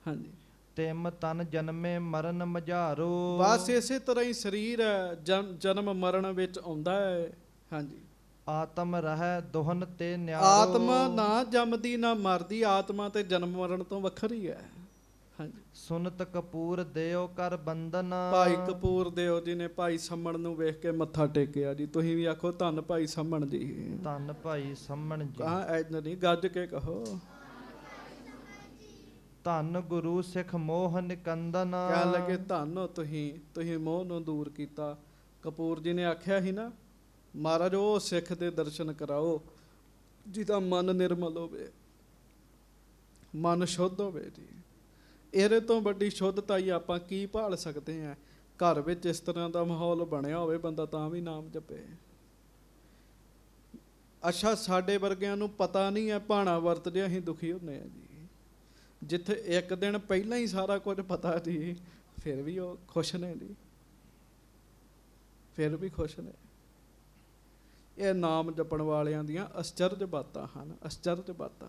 ਹਾਂਜੀ, ਤਿਮ ਤਨ ਜਨਮੇ ਮਰਨ ਮਝਾਰੋ। ਬਸ ਇਸੇ ਤਰ੍ਹਾਂ ਹੀ ਸਰੀਰ ਹੈ, ਜਨਮ ਮਰਨ ਵਿੱਚ ਆਉਂਦਾ ਹੈ। ਹਾਂਜੀ, ਆਤਮ ਰਹਿ ਦੁਹਨ ਤੇ ਨਿਆਰੋ। ਆਤਮਾ ਨਾ ਜੰਮਦੀ ਨਾ ਮਰਦੀ, ਆਤਮਾ ਤੇ ਜਨਮ ਮਰਨ ਤੋਂ ਵੱਖਰੀ ਹੈ। ਹਾਂਜੀ, ਸੁਨਤ ਕਪੂਰ ਦੇਓ ਕਰ ਬੰਦਨ। ਭਾਈ ਕਪੂਰ ਦੇਓ ਜੀ ਨੇ ਭਾਈ ਸੰਮਣ ਨੂੰ ਵੇਖ ਕੇ ਮੱਥਾ ਟੇਕਿਆ ਜੀ। ਤੁਸੀਂ ਵੀ ਆਖੋ ਧੰਨ ਭਾਈ ਸੰਮਣ ਜੀ। ਧੰਨ ਭਾਈ ਸੰਮਣ ਜੀ। ਕਹਾਂ ਐਦਾਂ ਨਹੀਂ, ਗੱਜ ਕੇ ਕਹੋ ਧੰਨ ਗੁਰੂ ਸਿੱਖ ਮੋਹ ਨਿਕੰਦਨ। ਕਹਿਣ ਲੱਗੇ ਧੰਨ ਹੋ ਤੁਸੀਂ ਮੋਹ ਨੂੰ ਦੂਰ ਕੀਤਾ। ਕਪੂਰ ਜੀ ਨੇ ਆਖਿਆ ਸੀ ਨਾ ਮਹਾਰਾਜ ਉਹ ਸਿੱਖ ਦੇ ਦਰਸ਼ਨ ਕਰਾਓ ਜਿਹਦਾ ਮਨ ਨਿਰਮਲ ਹੋਵੇ, ਮਨ ਸ਼ੁੱਧ ਹੋਵੇ ਜੀ। ਇਹਦੇ ਤੋਂ ਵੱਡੀ ਸ਼ੁੱਧਤਾ ਹੀ ਆਪਾਂ ਕੀ ਭਾਲ ਸਕਦੇ ਹਾਂ। ਘਰ ਵਿੱਚ ਇਸ ਤਰ੍ਹਾਂ ਦਾ ਮਾਹੌਲ ਬਣਿਆ ਹੋਵੇ, ਬੰਦਾ ਤਾਂ ਵੀ ਨਾਮ ਜਪੇ। ਅੱਛਾ, ਸਾਡੇ ਵਰਗਿਆਂ ਨੂੰ ਪਤਾ ਨਹੀਂ ਹੈ, ਭਾਣਾ ਵਰਤਦੇ ਅਸੀਂ ਦੁਖੀ ਹੁੰਦੇ ਹਾਂ ਜੀ। ਜਿੱਥੇ ਇੱਕ ਦਿਨ ਪਹਿਲਾਂ ਹੀ ਸਾਰਾ ਕੁਝ ਪਤਾ ਜੀ, ਫਿਰ ਵੀ ਉਹ ਖੁਸ਼ ਨੇ ਜੀ, ਫਿਰ ਵੀ ਖੁਸ਼ ਨੇ। ਇਹ ਨਾਮ ਜਪਣ ਵਾਲਿਆਂ ਦੀਆਂ ਅਸਚਰਜ ਬਾਤਾਂ ਹਨ, ਅਸਚਰਜ ਬਾਤਾਂ।